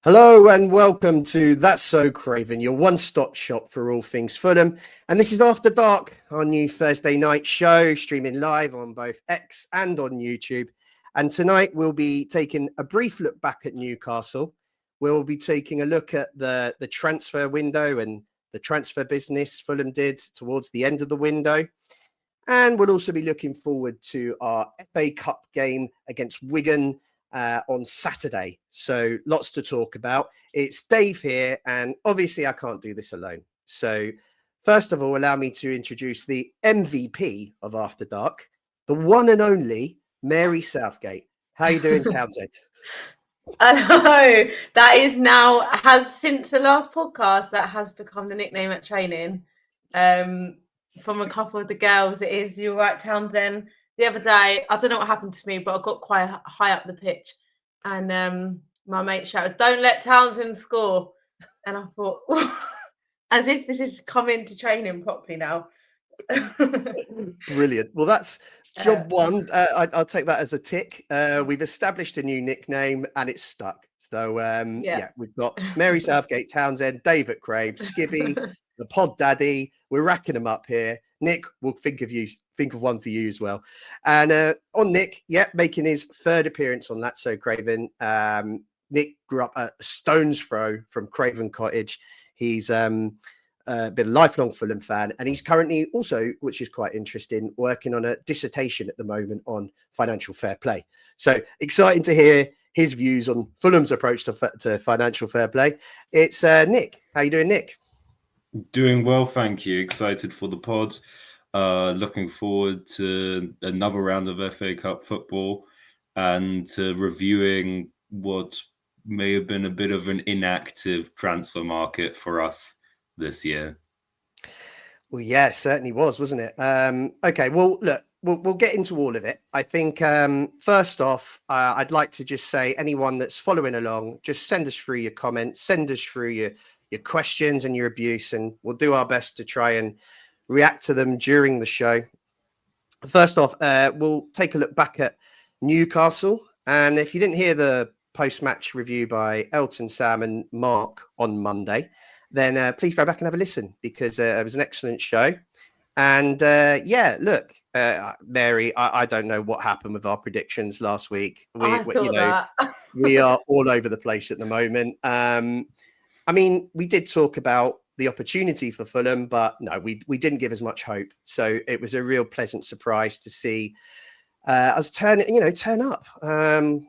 Hello and welcome to That's So Craven, your one-stop shop for all things Fulham. And this is After Dark, our new Thursday night show, streaming live on both X and on YouTube. And tonight we'll be taking a brief look back at Newcastle. We'll be taking a look at the transfer window and the transfer business Fulham did towards the end of the window. And we'll also be looking forward to our FA Cup game against Wigan on Saturday. So lots to talk about. It's Dave here, and obviously I can't do this alone. So first of all, allow me to introduce the MVP of After Dark, the one and only Mary Southgate. How you doing, Townsend? I know that has since the last podcast that has become the nickname at training. From a couple of the girls, it is you're right, Townsend. The other day, I don't know what happened to me, but I got quite high up the pitch, and my mate shouted, "Don't let Townsend score!" And I thought, as if this is coming to training properly now. Brilliant. Well, that's job one. I'll take that as a tick. We've established a new nickname, and it's stuck. So yeah, we've got Mary Southgate, Townsend, David Crave, Skivvy, the Pod Daddy. We're racking them up here. Nick, we'll think of one for you as well. And on Nick, making his third appearance on That's So Craven. Nick grew up a stone's throw from Craven Cottage. He's been a lifelong Fulham fan, and he's currently also, which is quite interesting, working on a dissertation at the moment on financial fair play. So exciting to hear his views on Fulham's approach to financial fair play. It's Nick. How you doing, Nick? Doing well, thank you. Excited for the pod. Looking forward to another round of FA Cup football and to reviewing what may have been a bit of an inactive transfer market for us this year. Well, yeah, it certainly wasn't it? Okay, well, look, we'll get into all of it. I think first off, I'd like to just say anyone that's following along, just send us through your comments, send us through your questions and your abuse, and we'll do our best to try and react to them during the show. First off, we'll take a look back at Newcastle. And if you didn't hear the post-match review by Elton, Sam and Mark on Monday, then please go back and have a listen, because it was an excellent show. And look, Mary, I don't know what happened with our predictions last week. We are all over the place at the moment. I mean, we did talk about the opportunity for Fulham, but no, we didn't give as much hope. So it was a real pleasant surprise to see us turn up,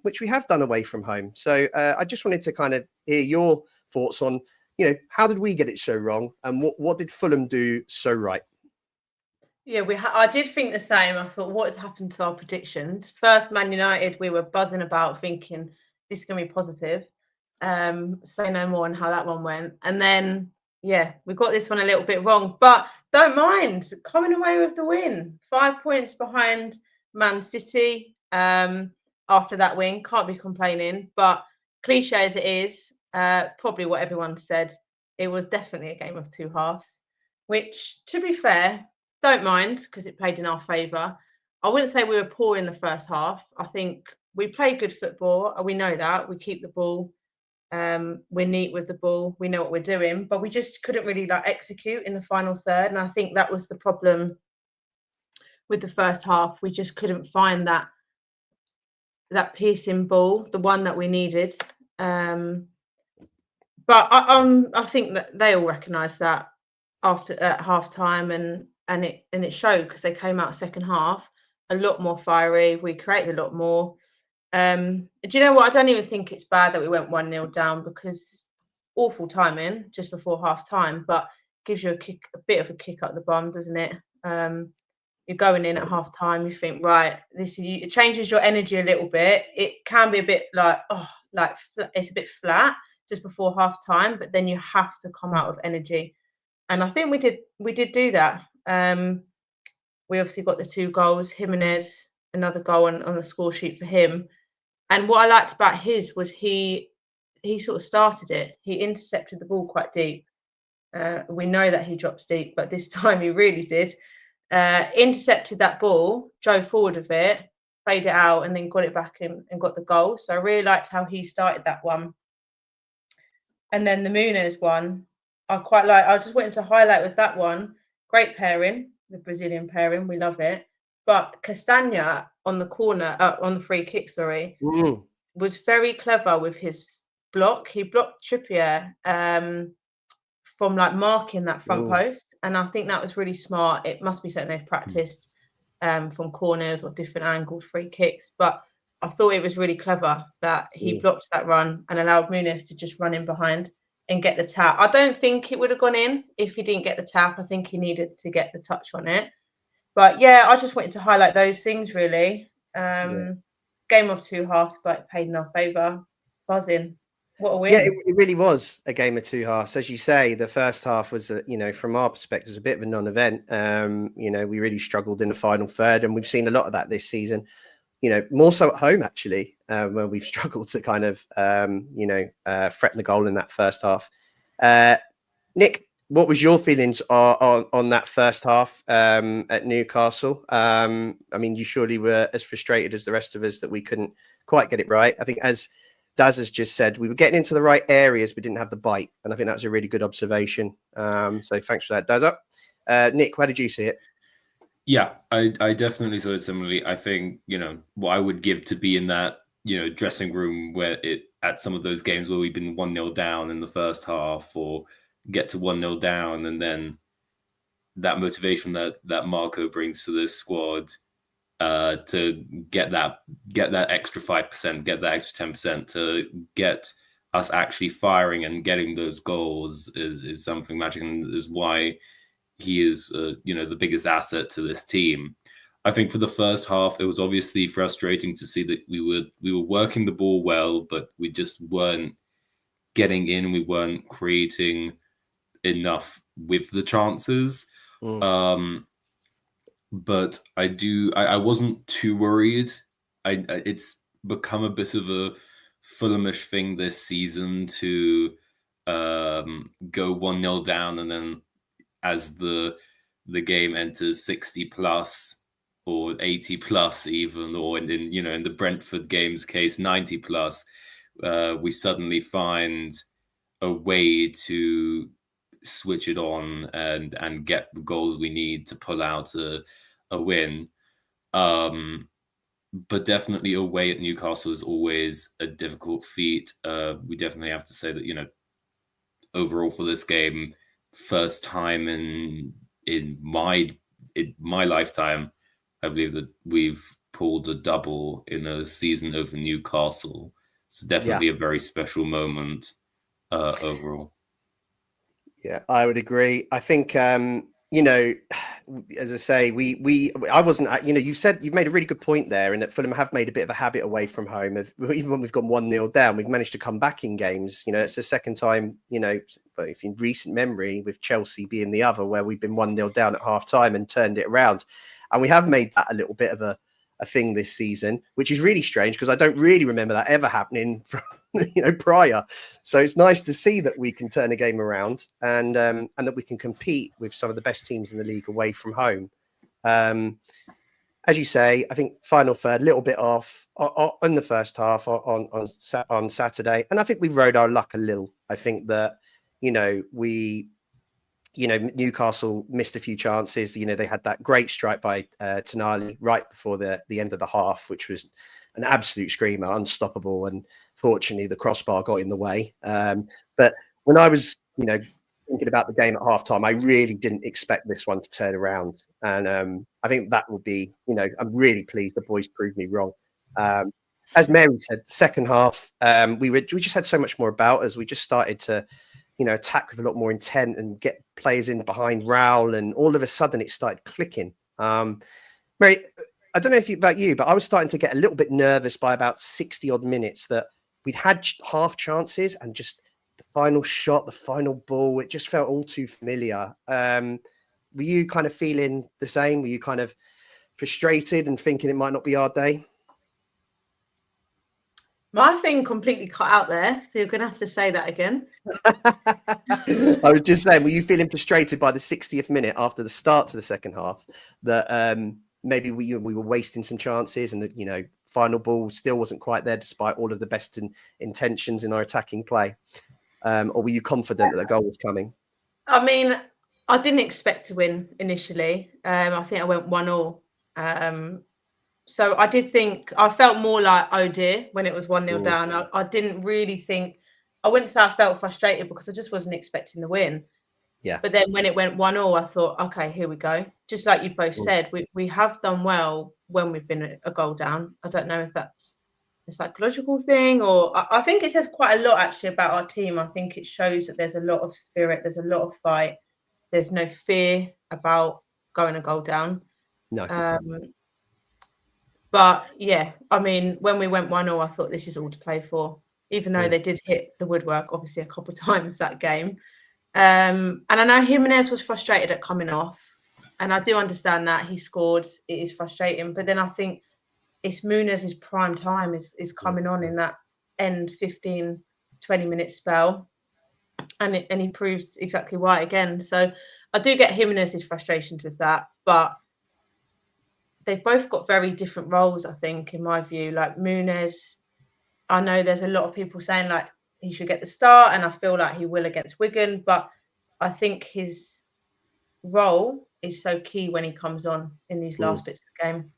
which we have done away from home. So I just wanted to kind of hear your thoughts on, how did we get it so wrong, and what did Fulham do so right? Yeah, I did think the same. I thought, what has happened to our predictions? First, Man United, we were buzzing about thinking this is going to be positive. Say no more on how that one went. And then, we got this one a little bit wrong, but don't mind coming away with the win. 5 points behind Man City after that win. Can't be complaining, but cliche as it is, probably what everyone said, it was definitely a game of two halves, which, to be fair, don't mind, because it played in our favour. I wouldn't say we were poor in the first half. I think we played good football. We know that. We keep the ball. We're neat with the ball. We know what we're doing, but we just couldn't really execute in the final third. And I think that was the problem with the first half. We just couldn't find that piercing ball, the one that we needed. But I think that they all recognised that at half time, and it showed, because they came out second half a lot more fiery. We created a lot more. Do you know what? I don't even think it's bad that we went 1-0 down, because awful timing just before half time, but gives you a bit of a kick up the bum, doesn't it? You're going in at half time, you think, right, it changes your energy a little bit. It can be a bit it's a bit flat just before half time, but then you have to come out with energy. And I think we did do that. We obviously got the 2 goals. Jimenez, another goal on the score sheet for him. And what I liked about his was he sort of started it. He intercepted the ball quite deep. We know that he drops deep, but this time he really did. Intercepted that ball, drove forward with it, played it out, and then got it back and got the goal. So I really liked how he started that one. And then the Muniz one, I quite like. I just wanted to highlight with that one. Great pairing, the Brazilian pairing. We love it. But Castagna on the corner, on the free kick, was very clever with his block. He blocked Trippier from like marking that front post. And I think that was really smart. It must be something they've practiced from corners or different angled free kicks. But I thought it was really clever that he blocked that run and allowed Muniz to just run in behind and get the tap. I don't think it would have gone in if he didn't get the tap. I think he needed to get the touch on it. But yeah, I just wanted to highlight those things really. Game of two halves, but it paid in our favour. Buzzing. What a win. Yeah, it really was a game of two halves. As you say, the first half was, from our perspective, was a bit of a non-event. We really struggled in the final third, and we've seen a lot of that this season. More so at home, actually, where we've struggled to kind of, threaten the goal in that first half. Nick, what was your feelings on that first half at Newcastle? You surely were as frustrated as the rest of us that we couldn't quite get it right. I think, as Daz has just said, we were getting into the right areas, but didn't have the bite. And I think that's a really good observation. So thanks for that, Daz. Nick, how did you see it? Yeah, I definitely saw it similarly. I think, what I would give to be in that, dressing room where at some of those games where we've been 1-0 down in the first half or get to 1-0 down, and then that motivation that Marco brings to this squad to get that extra 5%, get that extra 10%, to get us actually firing and getting those goals is something magic, and is why he is, the biggest asset to this team. I think for the first half, it was obviously frustrating to see that we were working the ball well, but we just weren't getting in. We weren't creating enough with the chances. But I wasn't too worried. It's become a bit of a Fulhamish thing this season to go 1-0 down, and then as the game enters 60 plus or 80 plus even, or in the Brentford game's case 90 plus, we suddenly find a way to switch it on and get the goals we need to pull out a win. But definitely away at Newcastle is always a difficult feat. We definitely have to say that, overall for this game, first time in my lifetime, I believe that we've pulled a double in a season over Newcastle. So definitely a very special moment overall. Yeah, I would agree. I think, as I say, I wasn't, you've made a really good point there, and that Fulham have made a bit of a habit away from home. Even when we've gone 1-0 down, we've managed to come back in games. It's the second time, but if in recent memory, with Chelsea being the other, where we've been 1-0 down at half time and turned it around. And we have made that a little bit of a thing this season, which is really strange because I don't really remember that ever happening from, prior. So it's nice to see that we can turn a game around and that we can compete with some of the best teams in the league away from home. As you say, I think final third, a little bit off in the first half on Saturday. And I think we rode our luck a little. I think that, Newcastle missed a few chances. They had that great strike by Tonali right before the end of the half, which was an absolute screamer, unstoppable. And fortunately, the crossbar got in the way. But when I was, thinking about the game at halftime, I really didn't expect this one to turn around. And I think that will be, I'm really pleased the boys proved me wrong. As Mary said, second half, we just had so much more about us. We just started to, attack with a lot more intent and get players in behind Raul, and all of a sudden it started clicking. Mary, I don't know about you, but I was starting to get a little bit nervous by about 60 odd minutes that we'd had half chances, and just the final shot, the final ball, it just felt all too familiar. Were you kind of feeling the same? Were you kind of frustrated and thinking it might not be our day? My thing completely cut out there, so you're going to have to say that again. I was just saying, were you feeling frustrated by the 60th minute after the start to the second half that maybe we were wasting some chances, and that, final ball still wasn't quite there despite all of the best intentions in our attacking play? or were you confident that the goal was coming? I mean, I didn't expect to win initially. I think I went 1-1. So I did think, I felt more like, oh dear, when it was 1-0 down. I didn't really think, I wouldn't say I felt frustrated because I just wasn't expecting the win. Yeah. But then when it went 1-1, I thought, okay, here we go. Just like you both said, we have done well when we've been a goal down. I don't know if that's a psychological thing, or I think it says quite a lot actually about our team. I think it shows that there's a lot of spirit, there's a lot of fight, there's no fear about going a goal down. No. But yeah, I mean, when we went 1-0, I thought this is all to play for, even though they did hit the woodwork, obviously, a couple of times that game. And I know Jimenez was frustrated at coming off, and I do understand that he scored. It is frustrating, but then I think it's Munez's prime time is coming on in that end 15, 20-minute spell, and he proves exactly right again. So I do get Jimenez's frustrations with that, but they've both got very different roles, I think, in my view. Like Munez, I know there's a lot of people saying like he should get the start, and I feel like he will against Wigan, but I think his role is so key when he comes on in these last bits of the game.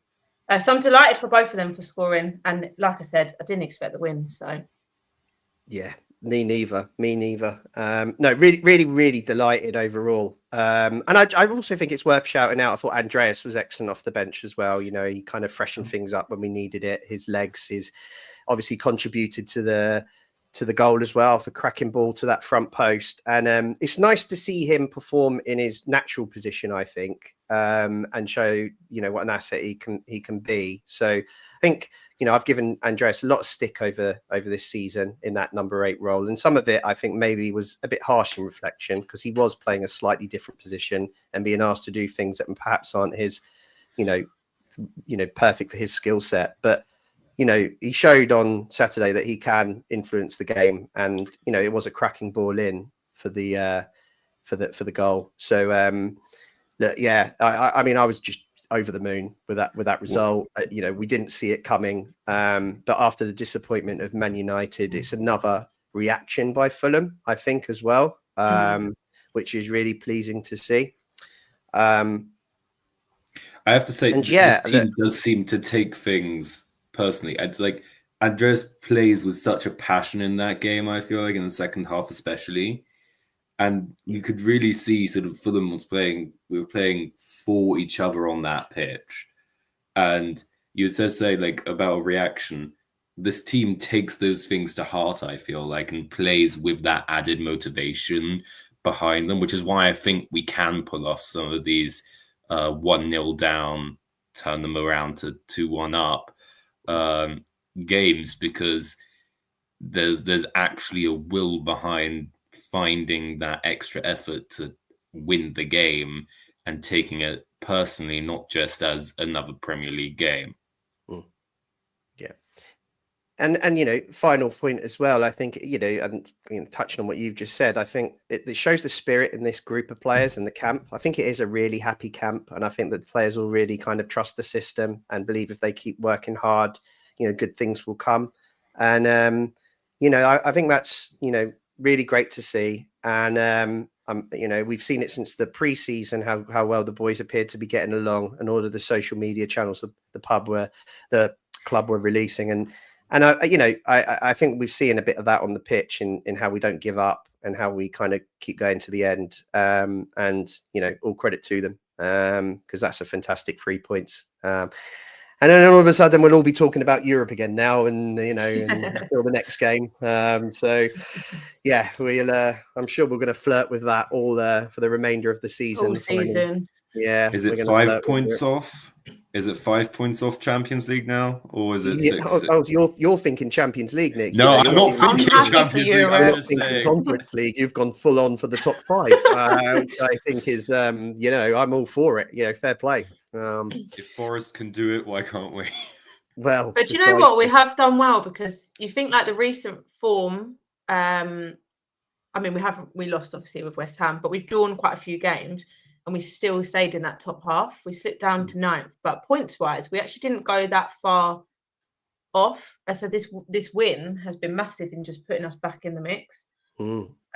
So I'm delighted for both of them for scoring, and like I said, I didn't expect the win. So yeah, me neither. No, really delighted overall. And I also think it's worth shouting out. I thought Andreas was excellent off the bench as well. You know, he kind of freshened things up when we needed it. His legs is obviously contributed to the goal as well, for cracking ball to that front post. And it's nice to see him perform in his natural position, I think, and show, you know, what an asset he can be. So I think, you know, I've given Andreas a lot of stick over this season in that number 8 role. And some of it, I think, maybe was a bit harsh in reflection, because he was playing a slightly different position and being asked to do things that perhaps aren't his, you know, perfect for his skill set. But you know, he showed on Saturday that he can influence the game, and you know, it was a cracking ball in for the goal. So look, yeah, I mean, I was just over the moon with that result. You know, we didn't see it coming, but after the disappointment of Man United, it's another reaction by Fulham, I think, as well, which is really pleasing to see. I have to say, this team does seem to take things personally. It's like Andreas plays with such a passion in that game, I feel like, in the second half especially. And you could really see sort of Fulham we were playing for each other on that pitch. And you would just say, like, about a reaction, this team takes those things to heart, I feel like, and plays with that added motivation behind them, which is why I think we can pull off some of these 1-0 down, turn them around to 2-1 up games, because there's actually a will behind finding that extra effort to win the game and taking it personally, not just as another Premier League game. Yeah. And you know, final point as well, I think, you know, and touching on what you've just said, I think it shows the spirit in this group of players in the camp. I think it is a really happy camp, and I think that the players will really kind of trust the system and believe if they keep working hard, you know, good things will come. And you know, I think that's, you know, really great to see. And you know, we've seen it since the pre-season how well the boys appeared to be getting along, and all of the social media channels the club were releasing. And you know, I think we've seen a bit of that on the pitch in how we don't give up and how we kind of keep going to the end. And you know, all credit to them, because that's a fantastic 3 points. And then all of a sudden we'll all be talking about Europe again now, and you know, until the next game. So yeah, I'm sure we're going to flirt with that all for the remainder of the season. All season. Yeah. Is it 5 points off? Is it 5 points off Champions League now, or is it 6? Oh, you're thinking Champions League, Nick. No, you know, I'm not thinking Champions League. You're not thinking Conference League. You've gone full on for the top 5. I think is, you know, I'm all for it. You know, fair play. If Forest can do it, why can't we? Well, but you know what? We have done well, because you think like the recent form. I mean, we lost obviously with West Ham, but we've drawn quite a few games, and we still stayed in that top half. We slipped down to 9th, but points-wise, we actually didn't go that far off. So this win has been massive in just putting us back in the mix.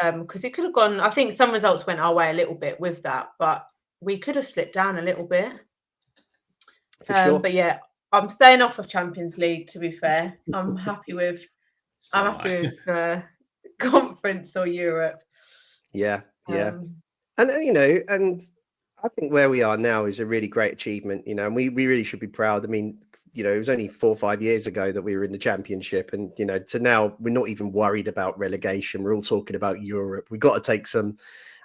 Because it could have gone. I think some results went our way a little bit with that, but we could have slipped down a little bit. For sure. But yeah, I'm staying off of Champions League. To be fair, I'm happy with Conference or Europe. Yeah. And and I think where we are now is a really great achievement, and we really should be proud. I mean, it was only 4 or 5 years ago that we were in the Championship, and to now we're not even worried about relegation. We're all talking about Europe. We've got to take some,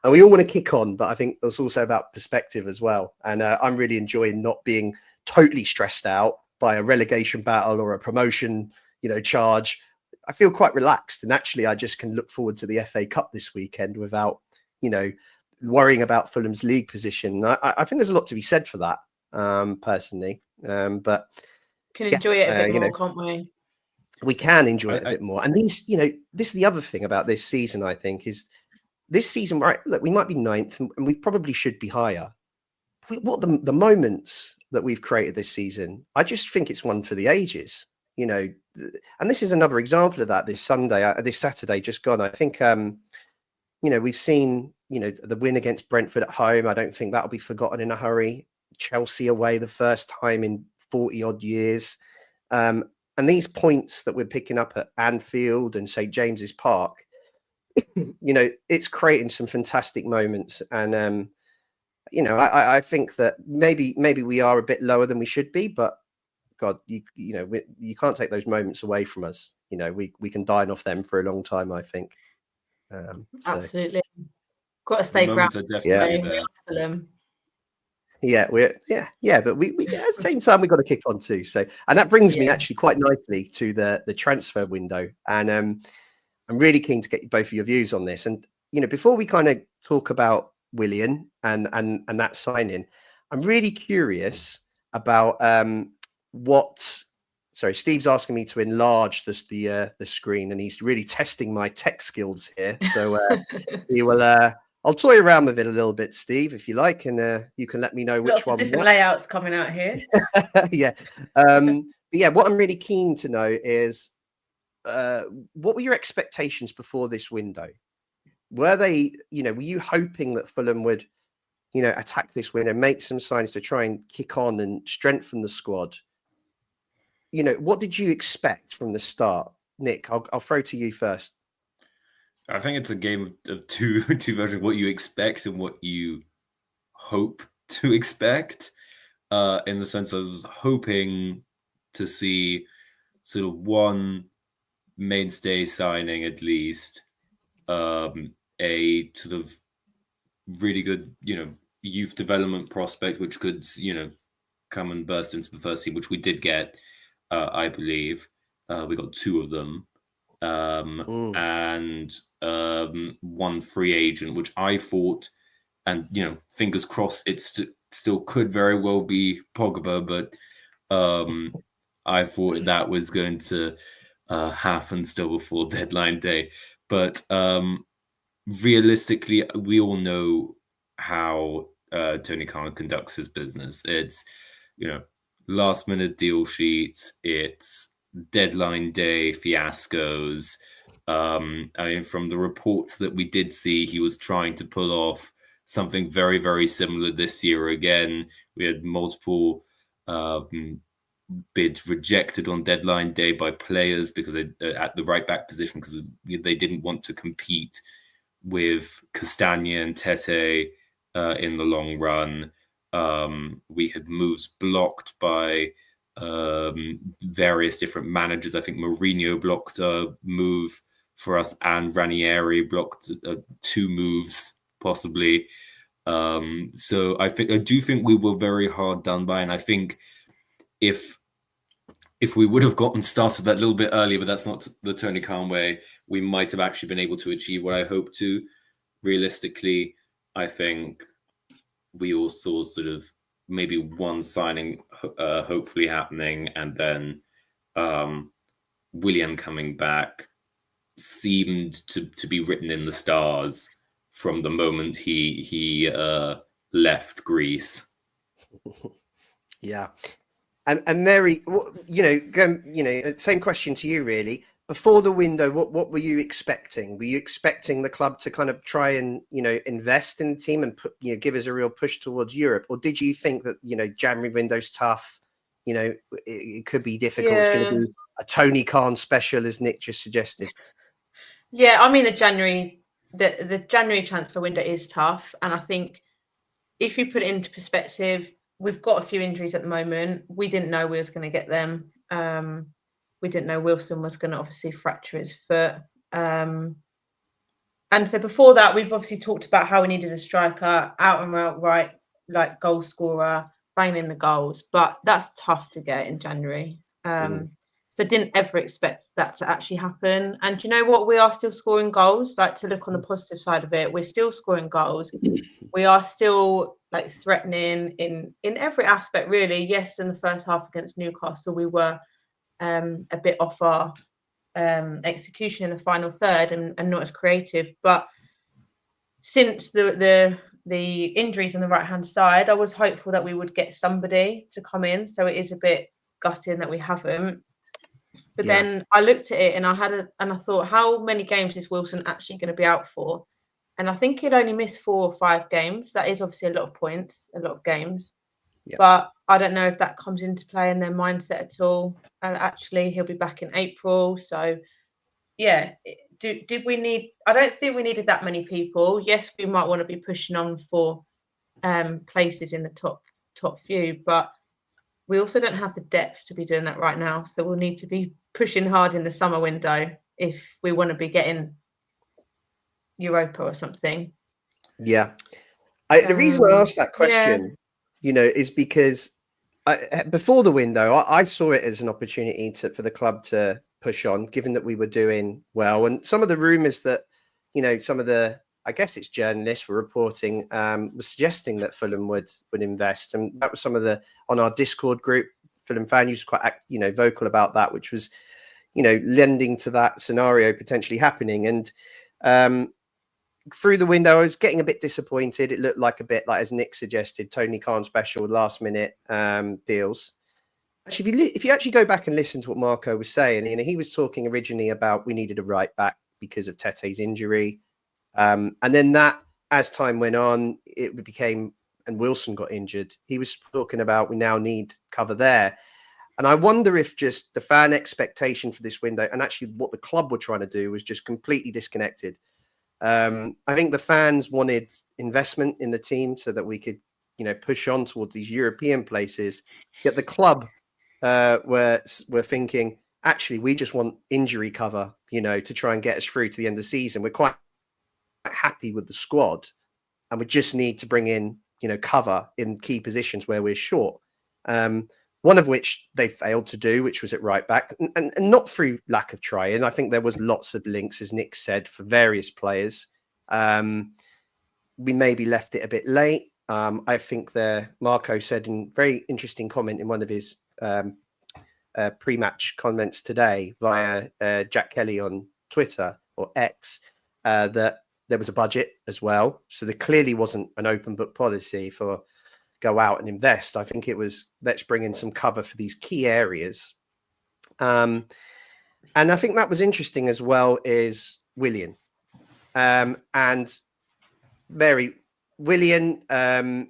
and we all want to kick on, but I think it's also about perspective as well. And I'm really enjoying not being totally stressed out by a relegation battle or a promotion, charge. I feel quite relaxed, and actually I just can look forward to the FA Cup this weekend without, worrying about Fulham's league position. I think there's a lot to be said for that, personally. But can enjoy it a bit more, can't we? We can enjoy it a bit more. And these, this is the other thing about this season, I think, is this season, right? Look, we might be 9th and we probably should be higher. What the moments that we've created this season, I just think it's one for the ages, and this is another example of that this Saturday just gone. I think, we've seen, the win against Brentford at home. I don't think that'll be forgotten in a hurry. Chelsea away the first time in 40 odd years. And these points that we're picking up at Anfield and St. James's Park, it's creating some fantastic moments. And, I think that maybe we are a bit lower than we should be, but God, you can't take those moments away from us. We can dine off them for a long time, I think. Absolutely. Got to stay grounded. Yeah, but we at the same time we've got to kick on too. So, and that brings me actually quite nicely to the transfer window, and I'm really keen to get both of your views on this. And before we kind of talk about Willian and that signing, I'm really curious about what. Sorry, Steve's asking me to enlarge the screen, and he's really testing my tech skills here. So he will. I'll toy around with it a little bit, Steve, if you like, and you can let me know which one. Different layouts coming out here. Yeah. But yeah, what I'm really keen to know is what were your expectations before this window? Were they, were you hoping that Fulham would, attack this window, make some signs to try and kick on and strengthen the squad? What did you expect from the start? Nick, I'll throw to you first. I think it's a game of two versions: what you expect and what you hope to expect. In the sense, I was hoping to see sort of one mainstay signing at least, a sort of really good, youth development prospect, which could, come and burst into the first team, which we did get, I believe. We got 2 of them. And one free agent, which I thought, and fingers crossed, it still could very well be Pogba, but I thought that was going to happen still before deadline day. But realistically, we all know how Tony Khan conducts his business. It's last minute deal sheets, it's deadline day fiascos. I mean, from the reports that we did see, he was trying to pull off something very, very similar this year again. We had multiple bids rejected on deadline day by players because at the right back position, because they didn't want to compete with Castagna and Tete in the long run. We had moves blocked by various different managers. I think Mourinho blocked a move for us, and Ranieri blocked 2 moves possibly. So I do think we were very hard done by, and I think if we would have gotten started that little bit earlier, but that's not the Tony Khan way, we might have actually been able to achieve what I hoped to. Realistically, I think we all saw sort of maybe one signing hopefully happening, and then Willian coming back seemed to be written in the stars from the moment he left Greece. Yeah. And Mary, same question to you, really. before the window, what were you expecting? Were you expecting the club to kind of try and, invest in the team and put, give us a real push towards Europe? Or did you think that, January window's tough, it could be difficult? It's going to be a Tony Khan special, as Nick just suggested. Yeah, I mean, the January transfer window is tough. And I think if you put it into perspective, we've got a few injuries at the moment. We didn't know we was going to get them. We didn't know Wilson was going to obviously fracture his foot. And so before that, we've obviously talked about how we needed a striker, out and right, like goal scorer, banging in the goals. But that's tough to get in January. So didn't ever expect that to actually happen. And you know what? We are still scoring goals. Like, to look on the positive side of it, we're still scoring goals. We are still like threatening in every aspect, really. Yes, in the first half against Newcastle, we were a bit off our execution in the final third and not as creative. But since the injuries on the right hand side, I was hopeful that we would get somebody to come in. So it is a bit gutting that we haven't. But then I looked at it and I thought, how many games is Wilson actually going to be out for? And I think he'd only missed 4 or 5 games. That is obviously a lot of points, a lot of games. Yeah. But I don't know if that comes into play in their mindset at all. And actually, he'll be back in April. So, yeah, did we need? I don't think we needed that many people. Yes, we might want to be pushing on for places in the top few, but we also don't have the depth to be doing that right now. So we'll need to be pushing hard in the summer window if we want to be getting Europa or something. Yeah. The reason I asked that question, is because before the window, I saw it as an opportunity for the club to push on, given that we were doing well. And some of the rumours that, some of the, I guess it's journalists were reporting, was suggesting that Fulham would invest. And that was some of on our Discord group, Fulham fan was quite, vocal about that, which was, lending to that scenario potentially happening. And through the window, I was getting a bit disappointed. It looked like a bit like, as Nick suggested, Tony Khan special last minute deals. Actually, if you actually go back and listen to what Marco was saying, he was talking originally about we needed a right back because of Tete's injury. And then that, as time went on, it became, and Wilson got injured. He was talking about we now need cover there. And I wonder if just the fan expectation for this window and actually what the club were trying to do was just completely disconnected. I think the fans wanted investment in the team so that we could, push on towards these European places. Yet the club were thinking, actually, we just want injury cover, to try and get us through to the end of the season. We're quite happy with the squad, and we just need to bring in, cover in key positions where we're short. One of which they failed to do, which was at right back, and not through lack of trying. I think there was lots of links, as Nick said, for various players. We maybe left it a bit late. I think Marco said in very interesting comment in one of his pre-match comments today via Jack Kelly on Twitter or X that there was a budget as well. So there clearly wasn't an open book policy for go out and invest. I think it was, let's bring in some cover for these key areas. And I think that was interesting as well is Willian. And Willian, in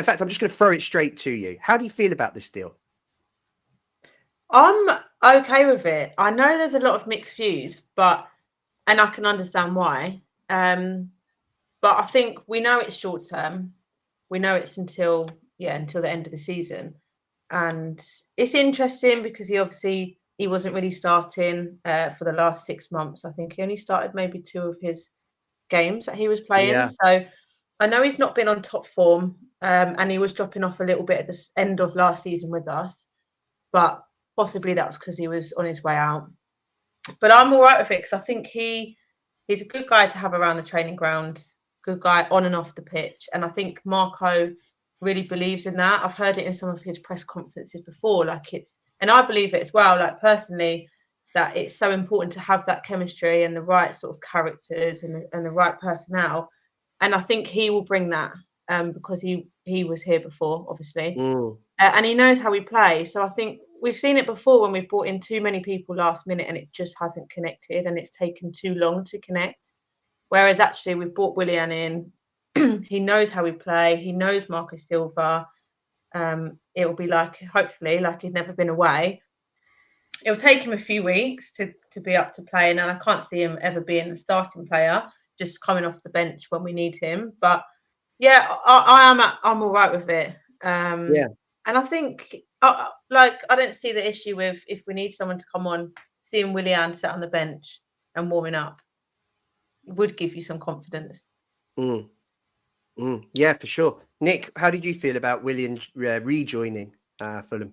fact, I'm just going to throw it straight to you. How do you feel about this deal? I'm okay with it. I know there's a lot of mixed views, and I can understand why. But I think we know it's short term. We know it's until the end of the season. And it's interesting because he wasn't really starting for the last 6 months. I think he only started maybe 2 of his games that he was playing. Yeah. So I know he's not been on top form, and he was dropping off a little bit at the end of last season with us. But possibly that was because he was on his way out. But I'm all right with it because I think he's a good guy to have around the training ground. Good guy on and off the pitch, and I think Marco really believes in that. I've heard it in some of his press conferences before, and I believe it as well, like personally, that it's so important to have that chemistry and the right sort of characters and the right personnel, and I think he will bring that because he was here before, obviously, and he knows how we play. So I think we've seen it before when we've brought in too many people last minute and it just hasn't connected and it's taken too long to connect. Whereas actually we've brought Willian in. He knows how we play. He knows Marcus Silva. It will be like, hopefully, like he's never been away. It'll take him a few weeks to be up to play, and I can't see him ever being a starting player, just coming off the bench when we need him. But yeah, I'm all right with it. Yeah. And I think, I don't see the issue with if we need someone to come on, seeing Willian sit on the bench and warming up would give you some confidence. Yeah, for sure. Nick, how did you feel about Willian rejoining Fulham?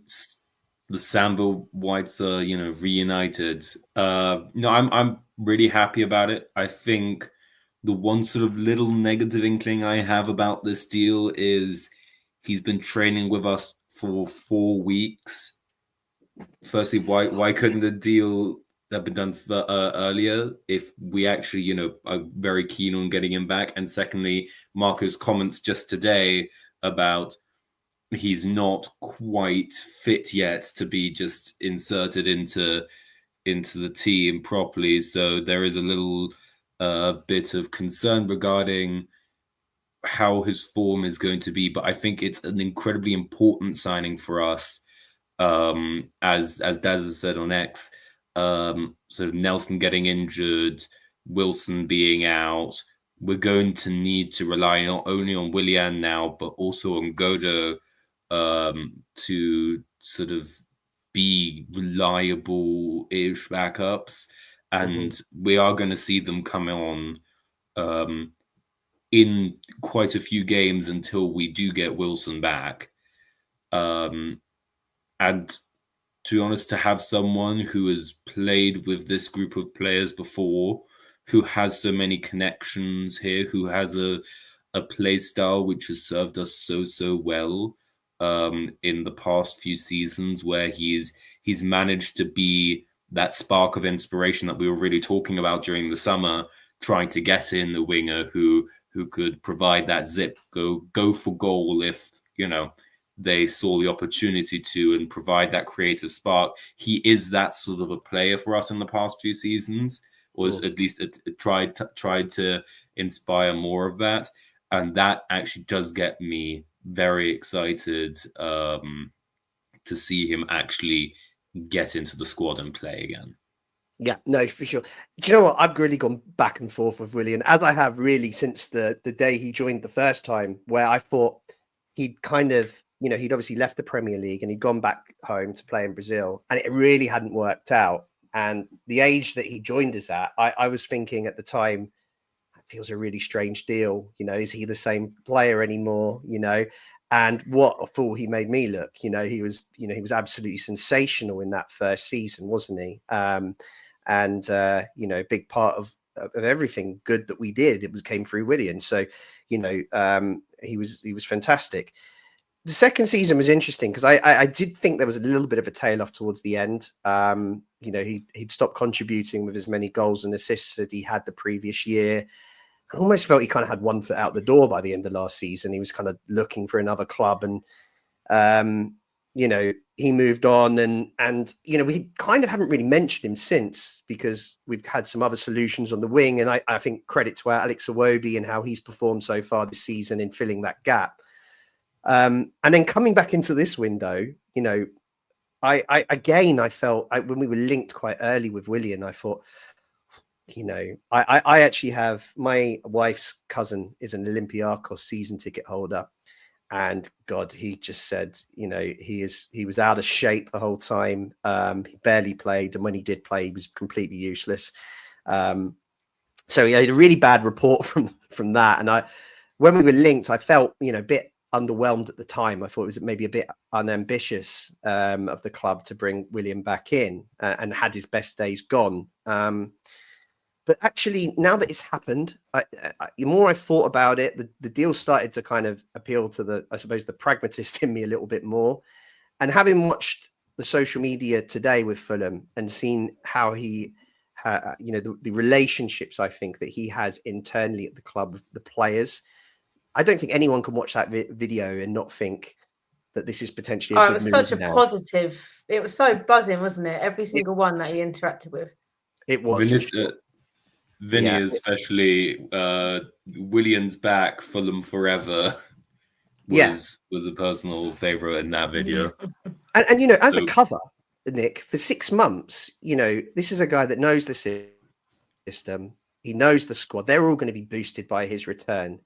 The Samba Whites are, reunited. No, I'm really happy about it. I think the one sort of little negative inkling I have about this deal is he's been training with us for 4 weeks. Firstly, why couldn't the deal have been done earlier if we actually, are very keen on getting him back? And secondly, Marco's comments just today about he's not quite fit yet to be just inserted into the team properly. So there is a little bit of concern regarding how his form is going to be. But I think it's an incredibly important signing for us. As Daz has said on X, sort of Nelson getting injured, Wilson being out, we're going to need to rely not only on Willian now, but also on Godo to sort of be reliable-ish backups. And we are going to see them come on in quite a few games until we do get Wilson back. And to be honest, to have someone who has played with this group of players before, who has so many connections here, who has a play style which has served us so well in the past few seasons, where he's managed to be that spark of inspiration that we were really talking about during the summer, trying to get in the winger who could provide that zip, go for goal if, they saw the opportunity to, and provide that creative spark. He is that sort of a player for us in the past few seasons, or at least tried to inspire more of that. And that actually does get me very excited to see him actually get into the squad and play again. Yeah, no, for sure. Do you know what? I've really gone back and forth with Willian, as I have really since the day he joined the first time, where I thought he'd kind of, he'd obviously left the Premier League and he'd gone back home to play in Brazil, and it really hadn't worked out. And the age that he joined us at, I was thinking at the time, it feels a really strange deal. Is he the same player anymore? And what a fool he made me look. He was absolutely sensational in that first season, wasn't he? And a big part of everything good that we did, came through Willian. So, he was fantastic. The second season was interesting because I did think there was a little bit of a tail off towards the end. He'd stopped contributing with as many goals and assists as he had the previous year. I almost felt he kind of had one foot out the door by the end of last season. He was kind of looking for another club, and he moved on, and we kind of haven't really mentioned him since, because we've had some other solutions on the wing, and I think credit to Alex Iwobi and how he's performed so far this season in filling that gap. And then coming back into this window, I felt when we were linked quite early with Willian, I thought, I actually have, my wife's cousin is an Olympiacos season ticket holder, and God, he just said, he was out of shape the whole time. He barely played, and when he did play, he was completely useless. So he had a really bad report from that. And when we were linked, I felt, a bit underwhelmed at the time. I thought it was maybe a bit unambitious of the club to bring Willian back in, and had his best days gone. But actually, now that it's happened, the more I thought about it, the deal started to kind of appeal to the pragmatist in me a little bit more. And having watched the social media today with Fulham and seen how he, the relationships I think that he has internally at the club with the players, I don't think anyone can watch that video and not think that this is potentially a good move. It was such a positive it was so buzzing, wasn't it? Every single one that he interacted with. It was. Vinny, especially Willian's back, Fulham forever was a personal favourite in that video. And you know, as a cover, Nick, for 6 months, you know, this is a guy that knows the system. He knows the squad. They're all going to be boosted by his return.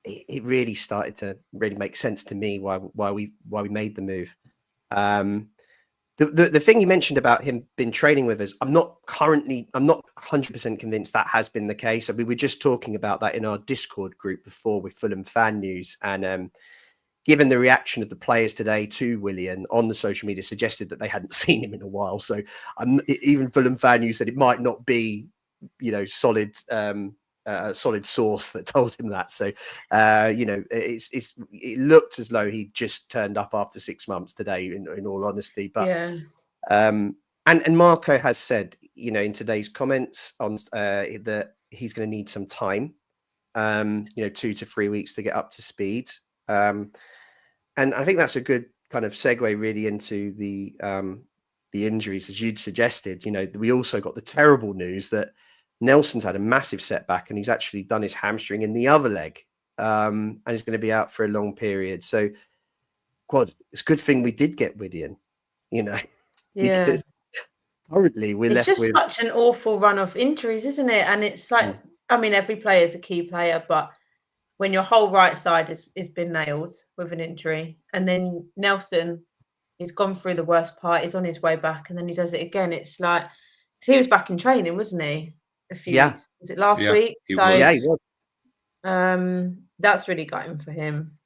It really started to really make sense to me why we made the move. The thing you mentioned about him been training with us, I'm not 100% convinced that has been the case. We were just talking about that in our Discord group before with Fulham Fan News, and given the reaction of the players today to Willian on the social media, suggested that they hadn't seen him in a while. So even Fulham Fan News said it might not be, you know, solid source that told him that. So you know, it looked as though he just turned up after 6 months today, in all honesty. But and Marco has said, you know, in today's comments on that he's going to need some time, you know, 2 to 3 weeks to get up to speed. And I think that's a good kind of segue really into the injuries, as you'd suggested. You know, we also got the terrible news that Nelson's had a massive setback, and he's actually done his hamstring in the other leg, and he's going to be out for a long period. So, God, it's a good thing we did get Willian, you know, because currently we're left with such an awful run of injuries, isn't it? And it's like, I mean, every player is a key player, but when your whole right side is been nailed with an injury, and then Nelson is gone through the worst part, he's on his way back, and then he does it again. It's like, he was back in training, wasn't he? A few weeks. Was it last week? He was. That's really gutting for him.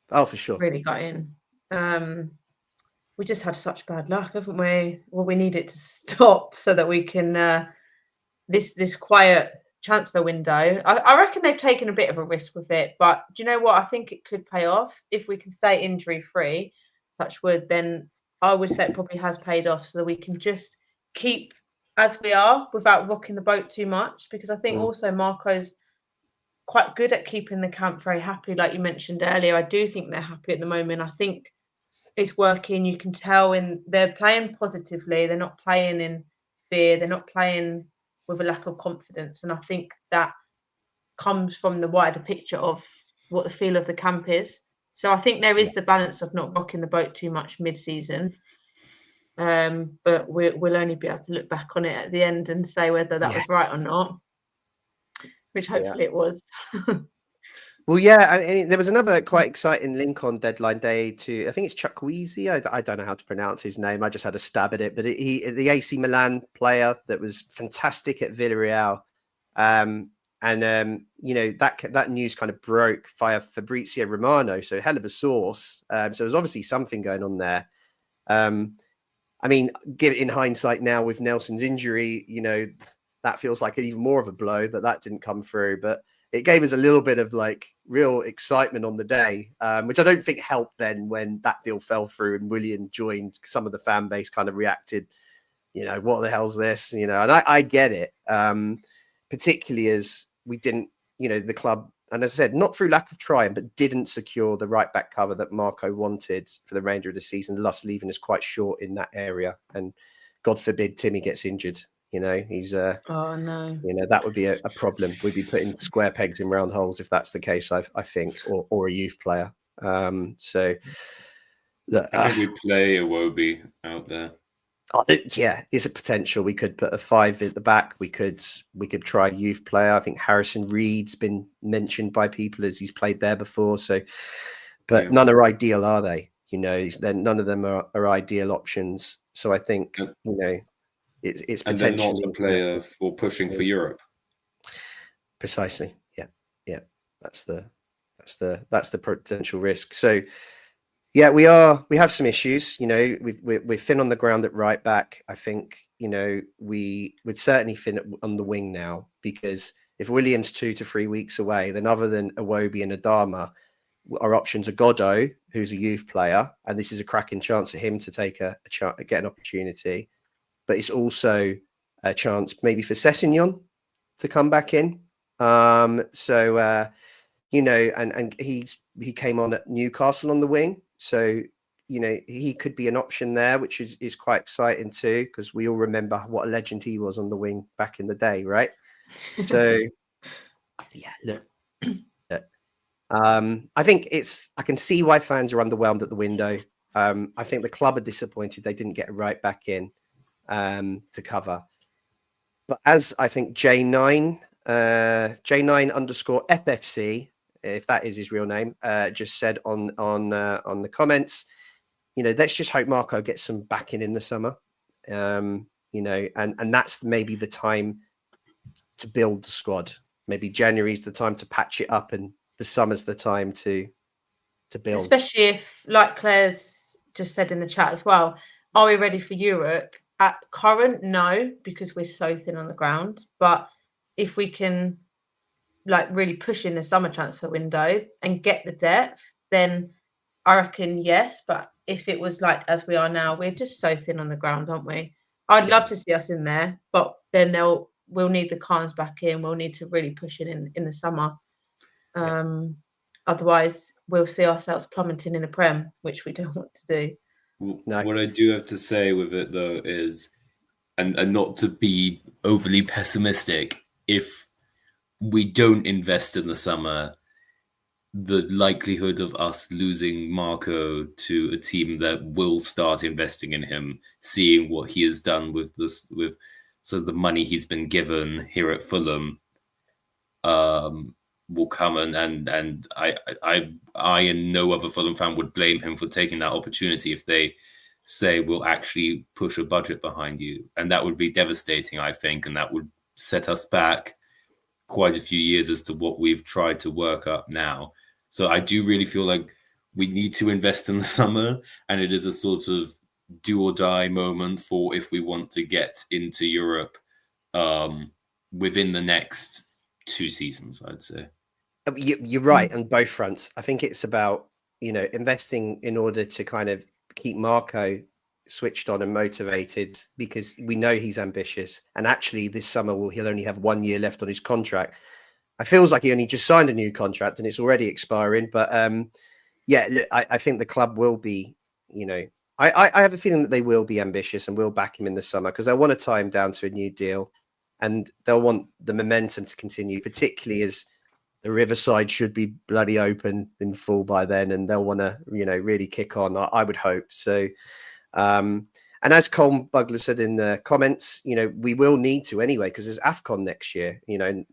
Oh, for sure. Really gutting. We just had such bad luck, haven't we? Well, we need it to stop so that we can this quiet transfer window. I reckon they've taken a bit of a risk with it, but do you know what? I think it could pay off if we can stay injury free. Touch wood. Then I would say it probably has paid off, so that we can just keep as we are without rocking the boat too much. Because I think also Marco's quite good at keeping the camp very happy, like you mentioned earlier. I do think they're happy at the moment. I think it's working. You can tell they're playing positively. They're not playing in fear. They're not playing with a lack of confidence. And I think that comes from the wider picture of what the feel of the camp is. So I think there is the balance of not rocking the boat too much mid-season. But we'll only be able to look back on it at the end and say whether that was right or not, which hopefully it was. Well, yeah, I mean, there was another quite exciting link on deadline day to, I think it's Chukwueze. I don't know how to pronounce his name. I just had a stab at it. But the AC Milan player that was fantastic at Villarreal. You know, that news kind of broke via Fabrizio Romano. So hell of a source. So there's obviously something going on there. I mean, in hindsight now with Nelson's injury, you know, that feels like even more of a blow that didn't come through. But it gave us a little bit of like real excitement on the day, which I don't think helped then when that deal fell through and Willian joined. Some of the fan base kind of reacted, you know, what the hell's this? You know, and I get it, particularly as we didn't, you know, the club, and as I said, not through lack of trying, but didn't secure the right back cover that Marco wanted for the remainder of the season, thus leaving us quite short in that area. And God forbid Timmy gets injured. You know, he's oh no, you know, that would be a problem. We'd be putting square pegs in round holes if that's the case, I think, or a youth player. So I think we play Iwobi out there. Yeah, it's a potential. We could put a 5 at the back. We could try a youth player. I think Harrison Reed's been mentioned by people as he's played there before. So, but none are ideal, are they? You know, none of them are ideal options. So I think, you know, it's potentially, and they're not a player for pushing for Europe. Precisely. Yeah. That's the potential risk. So yeah, we have some issues. You know, we're thin on the ground at right back. I think, you know, we would certainly thin on the wing now, because if William's 2 to 3 weeks away, then other than Iwobi and Adama, our options are Godot, who's a youth player, and this is a cracking chance for him to take get an opportunity. But it's also a chance maybe for Sessegnon to come back in. You know, and he came on at Newcastle on the wing. So he could be an option there, which is quite exciting too, because we all remember what a legend he was on the wing back in the day, right? So, yeah, look. I think I can see why fans are underwhelmed at the window. I think the club are disappointed they didn't get right back in to cover. But as I think J9 underscore FFC, if that is his real name, just said on the comments, let's just hope Marco gets some backing in the summer. And that's maybe the time to build the squad. Maybe January's the time to patch it up, and the summer's the time to build. Especially if, like Claire's just said in the chat as well, are we ready for Europe? At current, no, because we're so thin on the ground. But if we can really push in the summer transfer window and get the depth, then I reckon yes. But if it was as we are now, we're just so thin on the ground, aren't we? I'd love to see us in there, but then we'll need the Khans back in. We'll need to really push in the summer. Otherwise, we'll see ourselves plummeting in the Prem, which we don't want to do. No. What I do have to say with it, though, is, and not to be overly pessimistic, if we don't invest in the summer, the likelihood of us losing Marco to a team that will start investing in him, seeing what he has done with the money he's been given here at Fulham, will come, and I and no other Fulham fan would blame him for taking that opportunity if they say we'll actually push a budget behind you, and that would be devastating, I think, and that would set us back quite a few years as to what we've tried to work up now. So I do really feel like we need to invest in the summer, and it is a sort of do or die moment for if we want to get into Europe within the next 2 seasons, I'd say. You're right on both fronts. I think it's about, investing in order to kind of keep Marco switched on and motivated, because we know he's ambitious. And actually this summer he'll only have 1 year left on his contract. It feels like he only just signed a new contract and it's already expiring. But I think the club will be, I have a feeling that they will be ambitious and will back him in the summer, because they'll want to tie him down to a new deal, and they'll want the momentum to continue, particularly as the Riverside should be bloody open in full by then, and they'll want to, really kick on. I would hope so. And as Colm Bugler said in the comments, we will need to anyway, because there's AFCON next year. To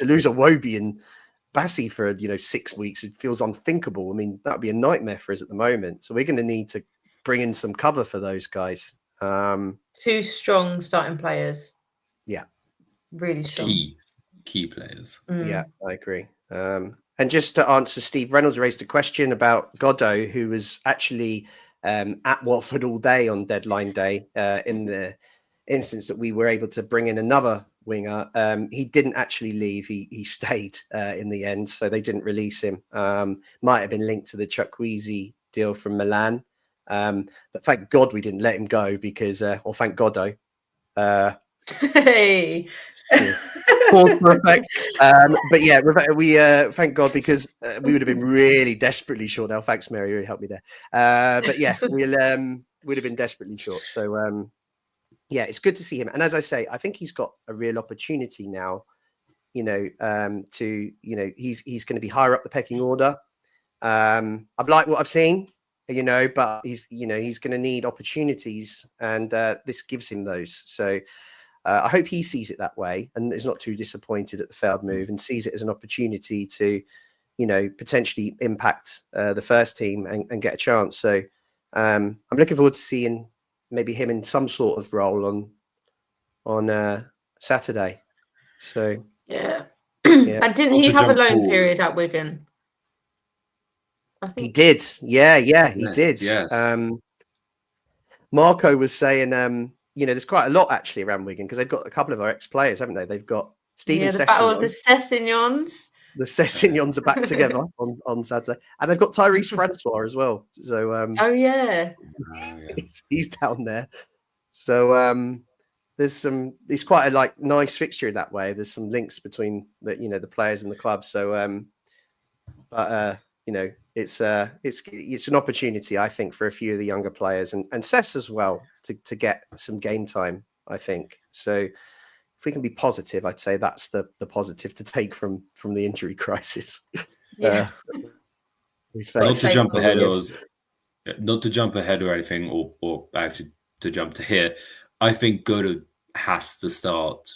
lose a Wobie and Bassi for 6 weeks, it feels unthinkable. I mean, that would be a nightmare for us at the moment. So we're going to need to bring in some cover for those guys. 2 strong starting players. Yeah, really strong. Key players. Yeah, I agree. And just to answer, Steve Reynolds raised a question about Godot, who was actually at Watford all day on deadline day. In the instance that we were able to bring in another winger, he didn't actually leave. He stayed in the end, so they didn't release him. Might have been linked to the Chukwueze deal from Milan. But thank God we didn't let him go, because, or thank Godot. Hey. Perfect. But yeah, we thank God, because we would have been really desperately short now. Thanks, Mary, you helped me there. But yeah, we'll would have been desperately short. So yeah, it's good to see him. And as I say, I think he's got a real opportunity now. He's going to be higher up the pecking order. I've liked what I've seen, but he's going to need opportunities, and this gives him those. So I hope he sees it that way and is not too disappointed at the failed move, and sees it as an opportunity to, potentially impact the first team and get a chance. So I'm looking forward to seeing maybe him in some sort of role on Saturday. So yeah. And didn't he have a loan period at Wigan? I think he did. Yeah, he did. Yes. Marco was saying, there's quite a lot actually around Wigan, because they've got a couple of our ex-players, haven't they? They've got Steven the battle of the Sessignons. The Sessignons are back together on Saturday, and they've got Tyrese Francois as well. So oh yeah, he's down there. So it's quite a nice fixture in that way. There's some links between the players and the club. So it's an opportunity, I think, for a few of the younger players and Cess as well to get some game time, I think. So if we can be positive, I'd say that's the positive to take from the injury crisis. Yeah. We Not face. to jump ahead Yeah. not to jump ahead or anything, or actually to jump to here, I think Godo has to start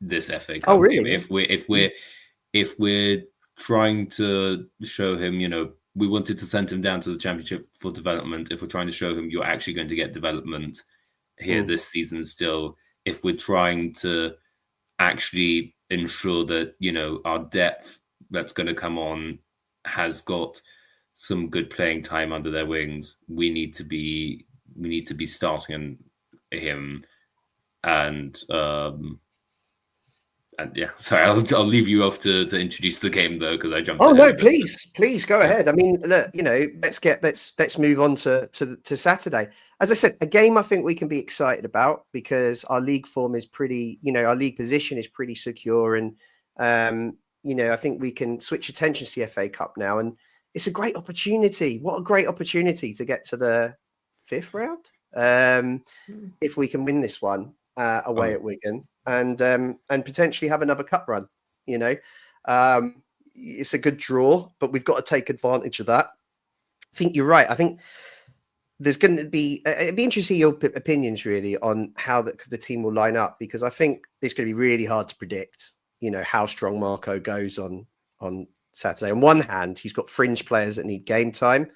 this FA Cup Oh, really? game. If we're trying to show him, we wanted to send him down to the Championship for development. If we're trying to show him you're actually going to get development here this season still, if we're trying to actually ensure that, our depth that's going to come on has got some good playing time under their wings, we need to be starting him. And yeah, sorry, I'll leave you off to introduce the game though, because I jumped. Oh no, please go ahead. I mean, look, let's move on to Saturday. As I said, a game I think we can be excited about because our league form is pretty, our league position is pretty secure, and I think we can switch attention to the FA Cup now, and it's a great opportunity. What a great opportunity to get to the 5th round if we can win this one away at Wigan. And potentially have another cup run. It's a good draw, but we've got to take advantage of that. I think you're right. I think there's going to be it'd be interesting your opinions really on how the team will line up, because I think it's going to be really hard to predict. How strong Marco goes on Saturday. On one hand, he's got fringe players that need game time,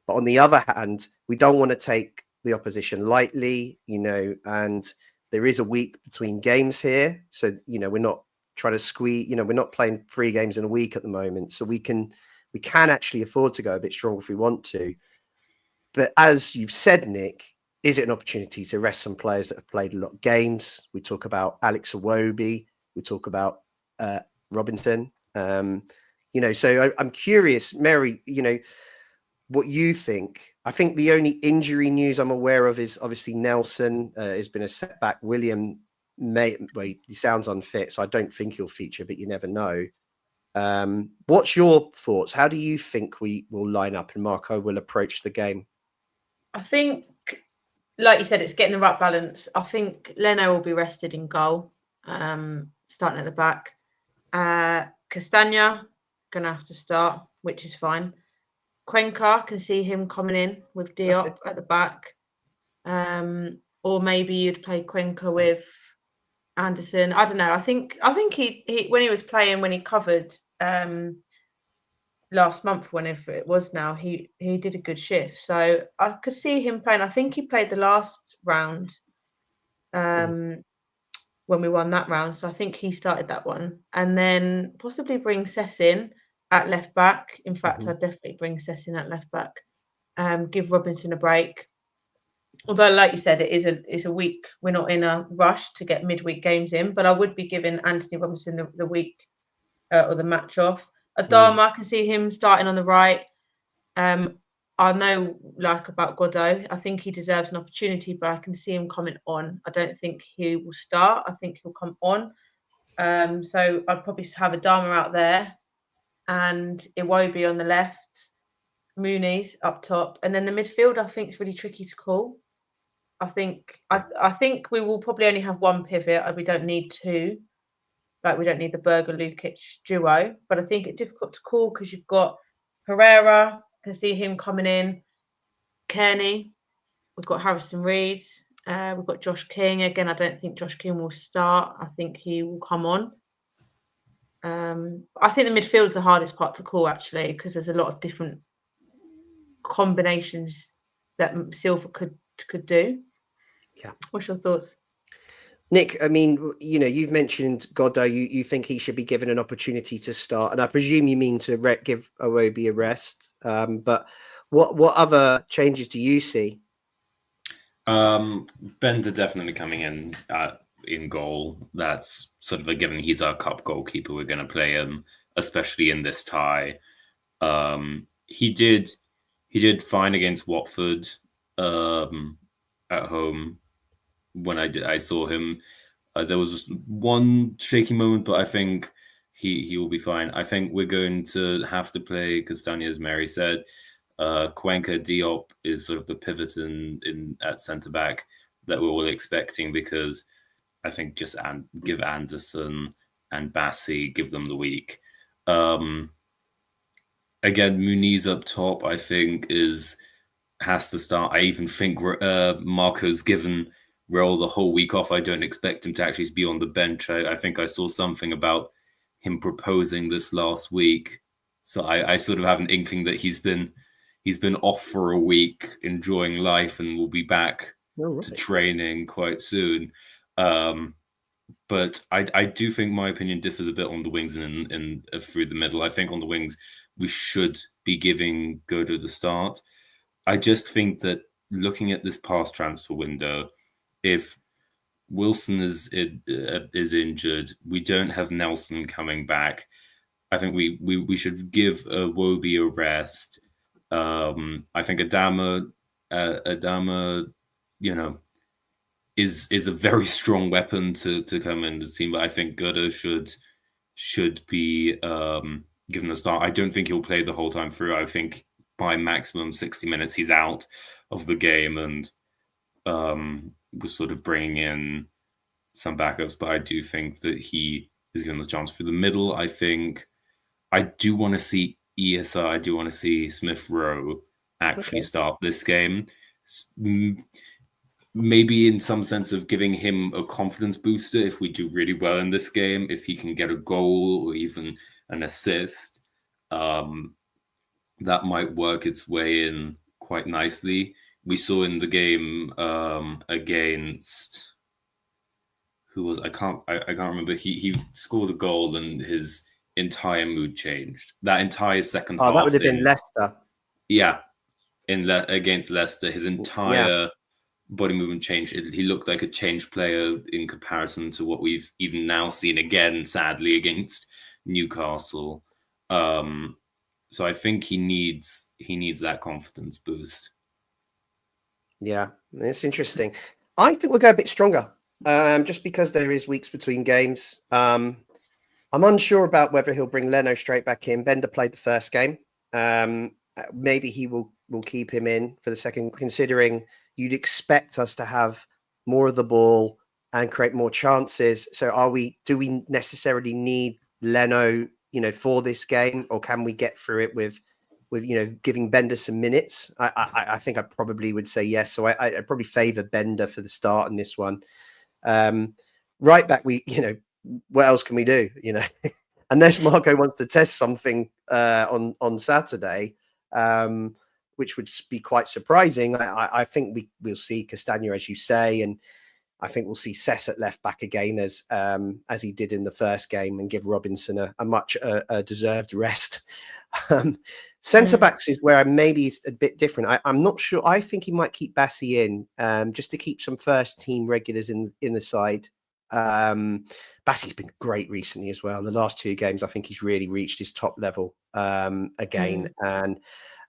but on the other hand, we don't want to take the opposition lightly. And there is a week between games here. So, we're not trying to squeeze, we're not playing 3 games in a week at the moment. So we can actually afford to go a bit stronger if we want to. But as you've said, Nick, is it an opportunity to rest some players that have played a lot of games? We talk about Alex Iwobi. We talk about Robinson. So I'm curious, Mary, what you think. I think the only injury news I'm aware of is obviously Nelson has been a setback. Willian he sounds unfit, so I don't think he'll feature, but you never know. What's your thoughts? How do you think we will line up and Marco will approach the game? I think, like you said, it's getting the right balance. I think Leno will be rested in goal, starting at the back. Castagna going to have to start, which is fine. Cuenca, can see him coming in with Diop at the back. Or maybe you'd play Cuenca with Anderson. I don't know. I think he when he was playing, when he covered last month, whenever it was now, he did a good shift. So I could see him playing. I think he played the last round when we won that round. So I think he started that one. And then possibly bring Cess in at left back. In fact, I'd definitely bring Cess in at left back. Give Robinson a break. Although, like you said, it's a week. We're not in a rush to get midweek games in, but I would be giving Anthony Robinson the week or the match off. Adama, I can see him starting on the right. I know, about Godot, I think he deserves an opportunity, but I can see him coming on. I don't think he will start. I think he'll come on. So I'd probably have Adama out there and Iwobi on the left, Mooney's up top, and then the midfield I think is really tricky to call. I think we will probably only have one pivot. We don't need 2. We don't need the Berger-Lukic duo, but I think it's difficult to call because you've got Herrera, can see him coming in, Kearney, we've got Harrison Reed, we've got Josh King. Again, I don't think Josh King will start. I think he will come on. I think the midfield is the hardest part to call, actually, because there's a lot of different combinations that Silva could do. Yeah. What's your thoughts? Nick, I mean, you've mentioned Godot. You think he should be given an opportunity to start, and I presume you mean to give Iwobi a rest. But what other changes do you see? Bender definitely coming in goal. That's sort of a given. He's our cup goalkeeper. We're going to play him, especially in this tie. He did fine against Watford at home. When I saw him, there was one shaky moment, but I think he will be fine. I think we're going to have to play Castagna, as Mary said. Cuenca Diop is sort of the pivot in at centre back that we're all expecting, because I think just give Anderson and Bassi, give them the week. Again, Muniz up top, I think has to start. I even think Marco's given Raul the whole week off. I don't expect him to actually be on the bench. I think I saw something about him proposing this last week, so I sort of have an inkling that he's been off for a week, enjoying life, and will be back to training quite soon. But I do think my opinion differs a bit on the wings and through the middle. I think on the wings we should be giving Godo the start. I just think that looking at this past transfer window, if Wilson is injured, we don't have Nelson coming back, I think we should give Wobie a rest. I think Adama, is a very strong weapon to come in the team, but I think Godo should be given a start. I don't think he'll play the whole time through. I think by maximum 60 minutes he's out of the game, and we're sort of bringing in some backups. But I do think that he is given the chance through the middle. I think I do want to see ESR. I do want to see Smith Rowe actually start this game. Maybe in some sense of giving him a confidence booster if we do really well in this game, if he can get a goal or even an assist, that might work its way in quite nicely. We saw in the game against I can't remember. He scored a goal and his entire mood changed. That entire second half. That would have been Leicester. Yeah, against Leicester, his entire body movement changed. He looked like a changed player in comparison to what we've even now seen again, sadly, against Newcastle. So I think he needs that confidence boost. Yeah, it's interesting. I think we'll go a bit stronger, just because there is weeks between games. I'm unsure about whether he'll bring Leno straight back in. Bender played the first game. Maybe he will keep him in for the second, considering you'd expect us to have more of the ball and create more chances. So do we necessarily need Leno, for this game, or can we get through it with giving Bender some minutes? I think I probably would say yes. So I'd probably favour Bender for the start in this one. Right back, what else can we do? Unless Marco wants to test something on Saturday, which would be quite surprising. I think we'll see Castagna, as you say, and I think we'll see Cess at left back again as he did in the first game, and give Robinson a much deserved rest. Centre backs is where maybe it's a bit different. I'm not sure. I think he might keep Bassi in just to keep some first team regulars in the side. Bassi's been great recently as well. In the last two games, I think he's really reached his top level again, and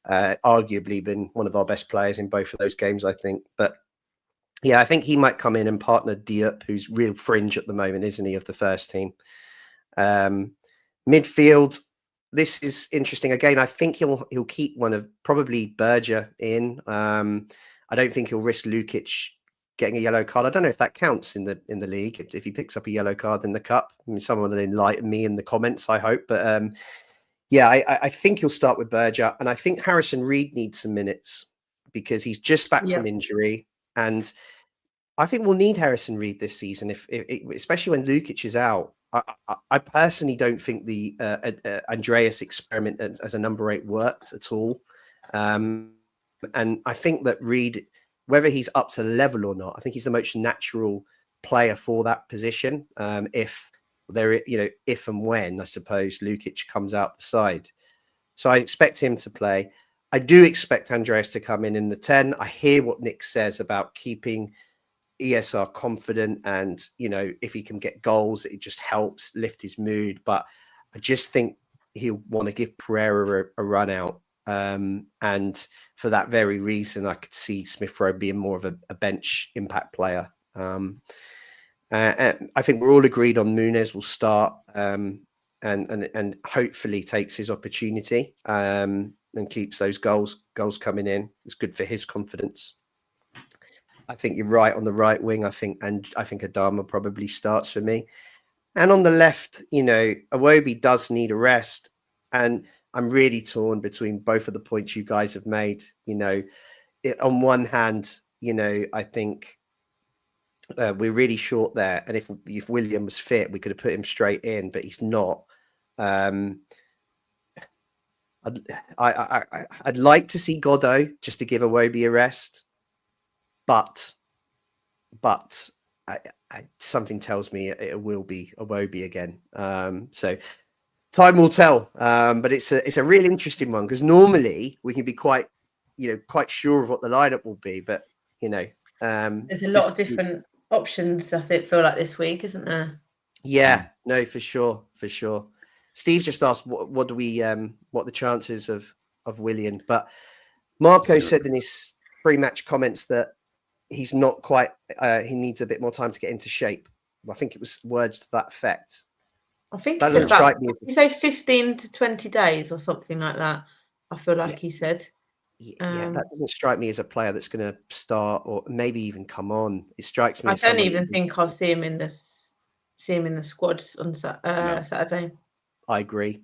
arguably been one of our best players in both of those games, I think. But yeah, I think he might come in and partner Diop, who's real fringe at the moment, isn't he, of the first team. Midfield, this is interesting. Again, I think he'll keep one of probably Berger in. I don't think he'll risk Lukic getting a yellow card. I don't know if that counts in the league, if he picks up a yellow card in the cup. I mean, someone will enlighten me in the comments, I hope. But yeah, I think he'll start with Berger, and I think Harrison Reed needs some minutes because he's just back from injury, and I think we'll need Harrison Reed this season, if especially when Lukic is out. I personally don't think the Andreas experiment as a number 8 worked at all, and I think that Reed, whether he's up to level or not, I think he's the most natural player for that position. If and when, I suppose, Lukic comes out the side. So I expect him to play. I do expect Andreas to come in the 10. I hear what Nick says about keeping ESR confident, and if he can get goals, it just helps lift his mood. But I just think he'll want to give Pereira a run out. And for that very reason, I could see Smith Rowe being more of a bench impact player. And I think we're all agreed on Muniz will start. and hopefully takes his opportunity and keeps those goals coming in. It's good for his confidence. I think you're right on the right wing. I think Adama probably starts for me. And on the left, Iwobi does need a rest. And I'm really torn between both of the points you guys have made. On one hand, I think we're really short there. And if Willian was fit, we could have put him straight in, but he's not. I'd like to see Godot just to give Iwobi a rest. But something tells me it will be Iwobi again. So time will tell. But it's a really interesting one because normally we can be quite sure of what the lineup will be. But there's a lot of different options. I feel like this week, isn't there? Yeah, no, for sure. Steve just asked what the chances of Willian, but Marco said in his pre-match comments that he's not quite. He needs a bit more time to get into shape. I think it was words to that effect. I think that doesn't strike me. You say 15 to 20 days or something like that. I feel like he said. Yeah, that doesn't strike me as a player that's going to start or maybe even come on. It strikes me. I don't even think I'll see him in the squad on Saturday. I agree.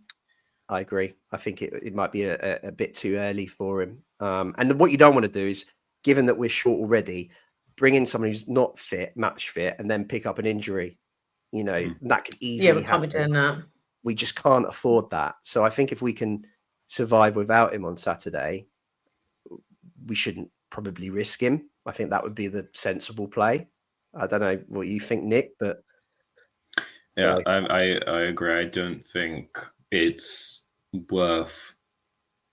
I think it might be a bit too early for him. And what you don't want to do is, given that we're short already, bring in someone who's not fit, match fit, and then pick up an injury. That could easily happen. We can't be doing that. We just can't afford that. So I think if we can survive without him on Saturday, we shouldn't probably risk him. I think that would be the sensible play. I don't know what you think, Nick, but yeah, I agree. I don't think it's worth,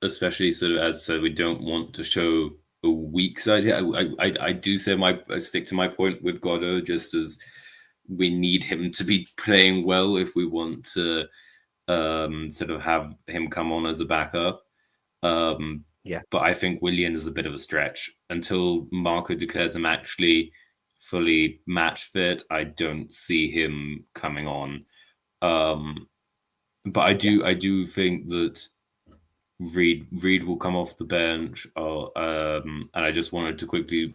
especially sort of as we don't want to show a weak side here. I do say I stick to my point with Godot, just as we need him to be playing well if we want to sort of have him come on as a backup. But I think Willian is a bit of a stretch. Until Marco declares him actually fully match fit, I don't see him coming on. But I do think that Reed will come off the bench. And I just wanted to quickly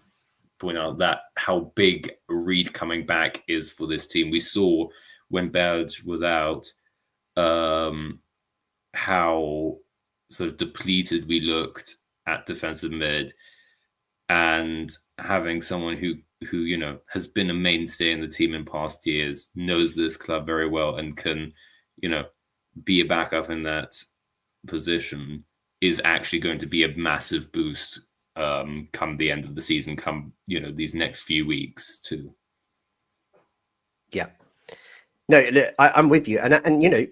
point out that how big Reed coming back is for this team. We saw when Berge was out how sort of depleted we looked at defensive mid, and having someone who has been a mainstay in the team in past years, knows this club very well, and can be a backup in that position is actually going to be a massive boost come the end of the season, come these next few weeks too. Yeah, no, look, I'm with you, and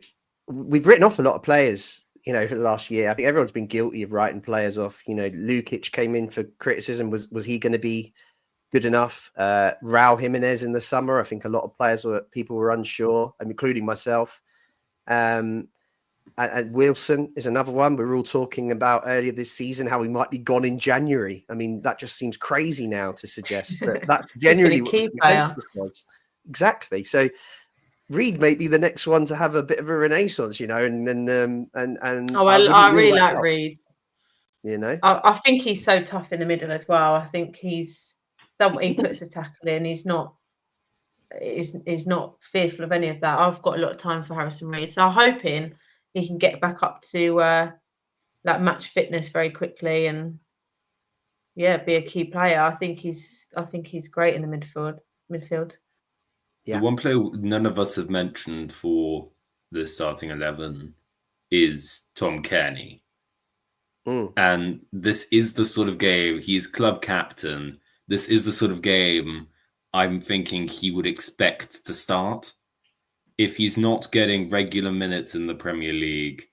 we've written off a lot of players for the last year. I think everyone's been guilty of writing players off. Lukic came in for criticism. Was he going to be good enough? Raul Jimenez in the summer, I think a lot of people were unsure, including myself. And Wilson is another one we were all talking about earlier this season, how he might be gone in January. I mean, that just seems crazy now to suggest, but that's genuinely what the consensus was. Exactly. So Reed may be the next one to have a bit of a renaissance, I really like Reed. I think he's so tough in the middle as well. I think he's someone, he puts a tackle in. He's not fearful of any of that. I've got a lot of time for Harrison Reed, so I'm hoping he can get back up to that match fitness very quickly and be a key player. I think he's great in the midfield. Yeah. The one player none of us have mentioned for the starting 11 is Tom Kearney. And this is the sort of game, he's club captain. This is the sort of game I'm thinking he would expect to start. If he's not getting regular minutes in the Premier League,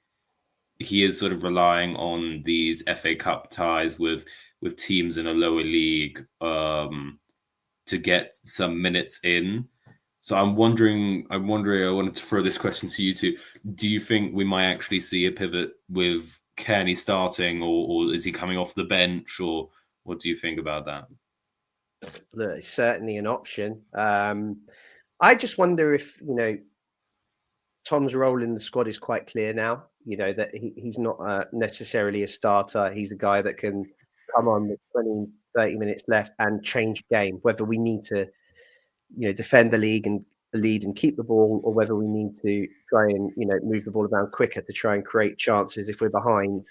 he is sort of relying on these FA Cup ties with teams in a lower league to get some minutes in. So I'm wondering, I wanted to throw this question to you two. Do you think we might actually see a pivot with Kearney starting, or is he coming off the bench, or what do you think about that? It's certainly an option. I just wonder if, Tom's role in the squad is quite clear now. That he's not necessarily a starter. He's a guy that can come on with 20, 30 minutes left and change game, whether we need to, defend the lead and keep the ball, or whether we need to try and, move the ball around quicker to try and create chances if we're behind.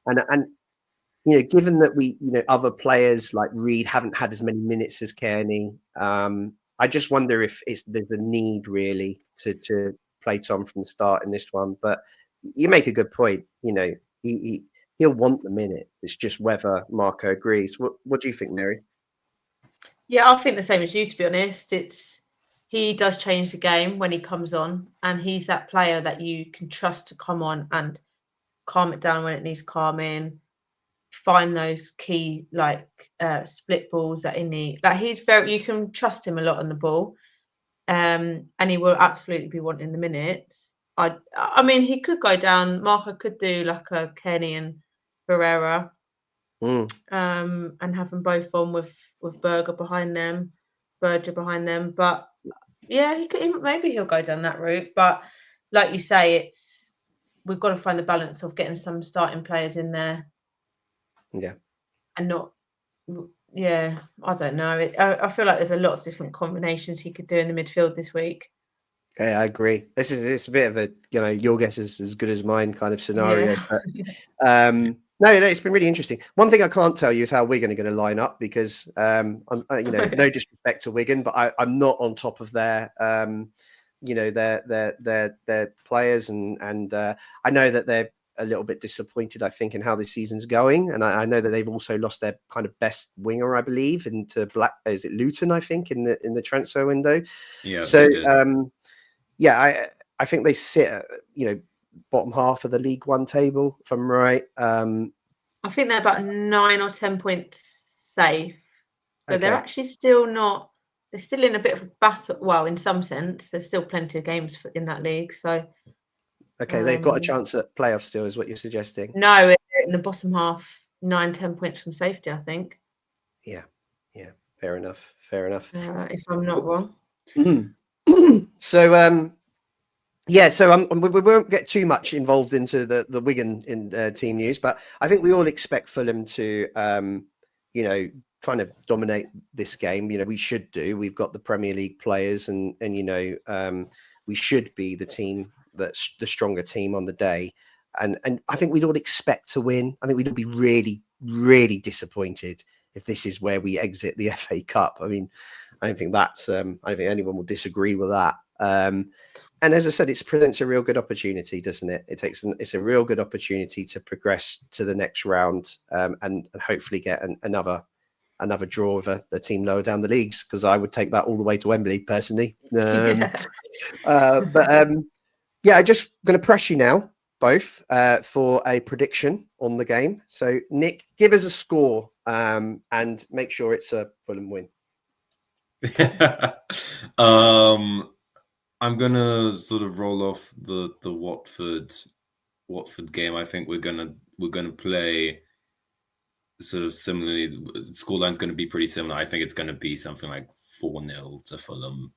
And given that we, other players like Reed haven't had as many minutes as Kearney, I just wonder if there's a need really to play Tom from the start in this one. But you make a good point. He'll want the minute. It's just whether Marco agrees. What do you think, Mary? Yeah, I think the same as you, to be honest. He does change the game when he comes on, and he's that player that you can trust to come on and calm it down when it needs calming, find those key split balls that he needs. Like, you can trust him a lot on the ball, and he will absolutely be wanting the minutes. I mean, he could go down. Marco could do like a Kenny and Pereira, and have them both on with Berger behind them, Berger behind them. But yeah, maybe he'll go down that route. But like you say, we've got to find the balance of getting some starting players in there. Yeah. And not, yeah, I don't know. I feel like there's a lot of different combinations he could do in the midfield this week. Yeah, I agree. It's a bit of a, your guess is as good as mine kind of scenario. Yeah. But, no, it's been really interesting. One thing I can't tell you is how Wigan are going to line up, because, I'm, no disrespect to Wigan, but I'm not on top of their, their players, and I know that they're a little bit disappointed, I think, in how this season's going, and I know that they've also lost their kind of best winger, I believe, into is it Luton, I think, in the transfer window. Yeah. So yeah, I think they sit at, bottom half of the League One table, if I'm right. I think they're about 9 or 10 points safe, but okay. They're actually still not. They're still in a bit of a battle. Well, in some sense, there's still plenty of games in that league. So, okay, they've got a chance at playoffs still, is what you're suggesting? No, in the bottom half, 9-10 points from safety, I think. Yeah, fair enough. If I'm not wrong. So, so we won't get too much involved into the Wigan team news, but I think we all expect Fulham to, kind of dominate this game. We should do. We've got the Premier League players, and we should be the team that's the stronger team on the day. And I think we'd all expect to win. I think we'd all be really, really disappointed if this is where we exit the FA Cup. I mean, I don't think anyone will disagree with that. And as I said, it presents a real good opportunity, doesn't it? It's a real good opportunity to progress to the next round, and hopefully get another draw with a team lower down the leagues, because I would take that all the way to Wembley personally. I'm just going to press you now both for a prediction on the game. So Nick, give us a score, and make sure it's a Fulham win. I'm gonna sort of roll off the Watford game. I think we're gonna play sort of similarly. The scoreline's going to be pretty similar. I think it's going to be something like 4-0 to Fulham.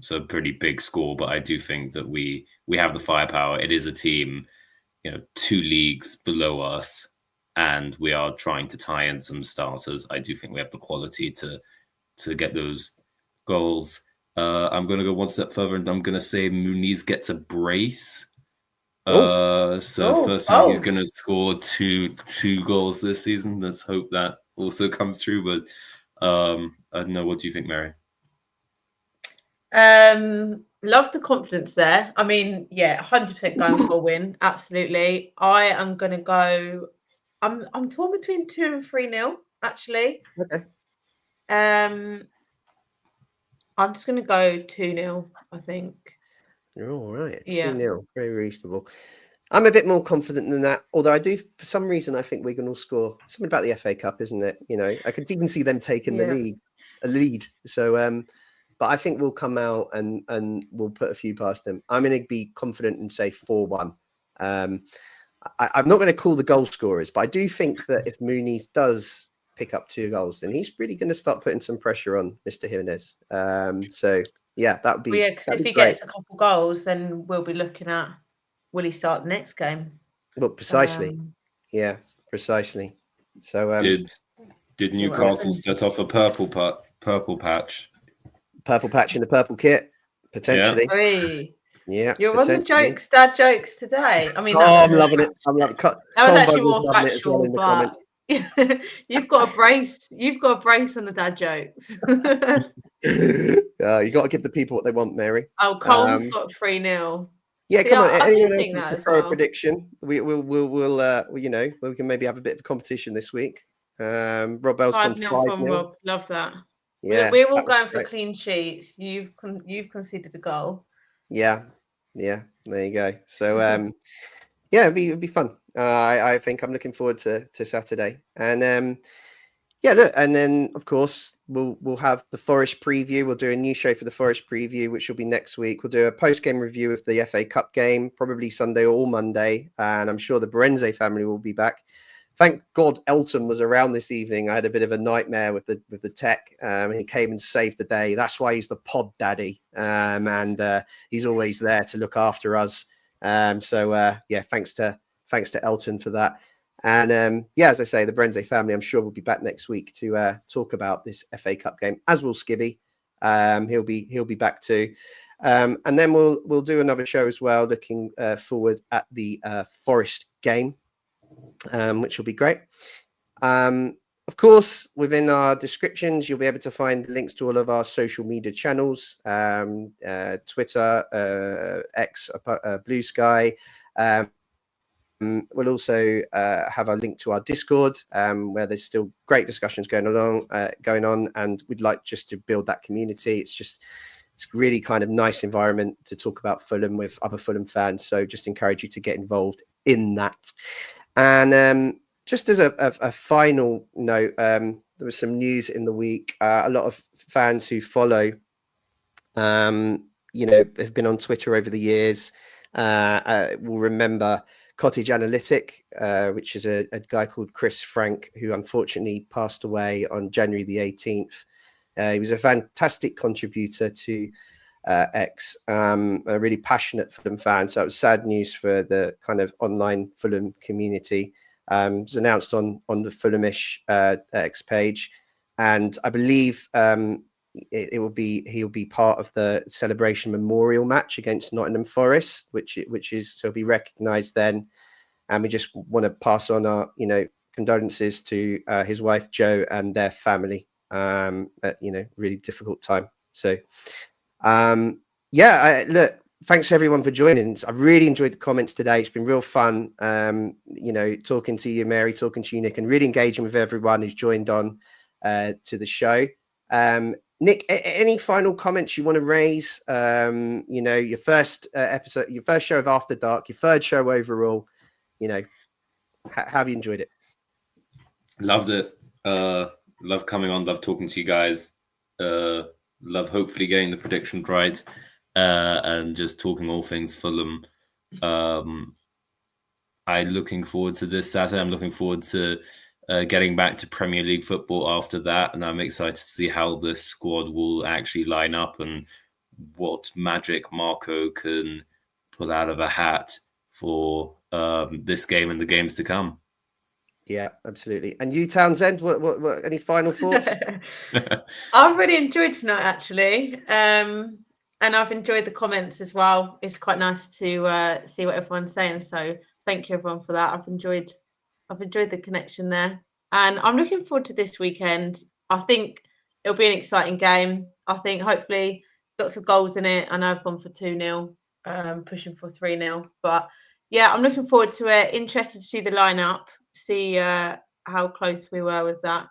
So a pretty big score, but I do think that we have the firepower. It is a team, 2 leagues below us, and we are trying to tie in some starters. I do think we have the quality to get those goals. I'm going to go one step further, and I'm going to say Muniz gets a brace. First time he's going to score two goals this season. Let's hope that also comes true. But I don't know. What do you think, Mary? Love the confidence there. I mean, 100% going for a win. Absolutely. I am going to go. I'm torn between 2 and 3-0. Actually. Okay. I'm just going to go 2-0, I think. You're all right. 2-0. Yeah. Very reasonable. I'm a bit more confident than that, although I do, for some reason, I think Wigan will score. Something about the FA Cup, isn't it? I could even see them taking a lead. So, but I think we'll come out and we'll put a few past them. I'm going to be confident and say 4-1. I'm not going to call the goal scorers, but I do think that if Muniz does pick up 2 goals, then he's really going to start putting some pressure on Mr. Jimenez. So Yeah, that would be. Well, yeah, because if he great. gets a couple goals, then we'll be looking at will he start the next game? Well, precisely. Yeah, precisely. So Did see what Newcastle happens. set off a purple patch? purple patch in the purple kit, potentially. Oi. Yeah, You're on the potentially. jokes, dad jokes today. I mean, I'm loving it. I'm loving it. that was Colin actually Bugler's more loving it as well factual, in the but comments. you've got a brace. You've got a brace on the dad jokes. You got to give the people what they want, Mary. Oh, Cole's got 3-0. Yeah, See, come on. I do Anyone else think wants that to as throw a well. prediction? We can maybe have a bit of competition this week. Rob Bell's gone 5-0 5-0. from Rob. Love that. Yeah, we're all that was going for great. clean sheets. You've conceded a goal. Yeah. There you go. So yeah, it'd be fun. I think I'm looking forward to Saturday. And yeah, look, and then of course we'll have the Forest preview. We'll do a new show for the Forest preview, which will be next week. We'll do a post-game review of the FA Cup game, probably Sunday or Monday, and I'm sure the Berenze family will be back. Thank God Elton was around this evening. I had a bit of a nightmare with the tech, and he came and saved the day. That's why he's the pod daddy, and he's always there to look after us. So yeah, thanks to Elton for that. And yeah, as I say, the Berenze family, I'm sure, will be back next week to talk about this FA Cup game, as will Skibby. He'll be back too. And then we'll do another show as well, looking forward at the Forest game, which will be great. Of course, within our descriptions, you'll be able to find links to all of our social media channels, Twitter, X, Blue Sky. We'll also have a link to our Discord, where there's still great discussions going on, and we'd like just to build that community. It's really kind of nice environment to talk about Fulham with other Fulham fans. So just encourage you to get involved in that. And just as a final note, there was some news in the week. A lot of fans who follow, have been on Twitter over the years, will remember Cottage Analytic, which is a guy called Chris Frank, who unfortunately passed away on January the 18th. He was a fantastic contributor to X, a really passionate Fulham fan. So it was sad news for the kind of online Fulham community. It was announced on the Fulhamish X page, and I believe he'll be part of the celebration memorial match against Nottingham Forest, which is so he'll be recognised then. And we just want to pass on our condolences to his wife Jo and their family at really difficult time. So look, thanks everyone for joining. I really enjoyed the comments today. It's been real fun talking to you, Mary, talking to you, Nick, and really engaging with everyone who's joined on to the show. Nick, any final comments you want to raise? Your first episode, your first show of After Dark, your third show overall. How have you enjoyed it? Loved it. Love coming on. Love talking to you guys. Love hopefully getting the predictions right, and just talking all things Fulham. I'm looking forward to this Saturday. I'm looking forward to getting back to Premier League football after that, and I'm excited to see how the squad will actually line up and what magic Marco can pull out of a hat for this game and the games to come. Yeah, absolutely. And you, Townsend, what any final thoughts? I've really enjoyed tonight, actually, and I've enjoyed the comments as well. It's quite nice to see what everyone's saying. So thank you, everyone, for that. I've enjoyed the connection there, and I'm looking forward to this weekend. I think it'll be an exciting game. I think hopefully lots of goals in it. I know I've gone for 2-0, pushing for 3-0, but yeah, I'm looking forward to it. Interested to see the lineup, see how close we were with that.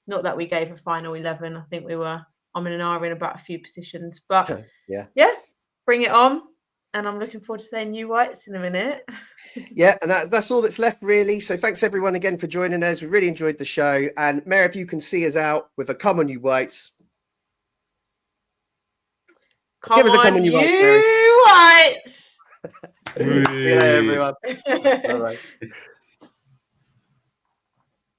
Not that we gave a final 11. I think we were I'm in about a few positions, but yeah, bring it on. And I'm looking forward to saying new whites in a minute. Yeah, and that's all that's left, really. So thanks everyone again for joining us. We really enjoyed the show. And Mary, if you can see us out with a come on, you whites. Give us a come on, you whites. See you later, everyone. Bye-bye.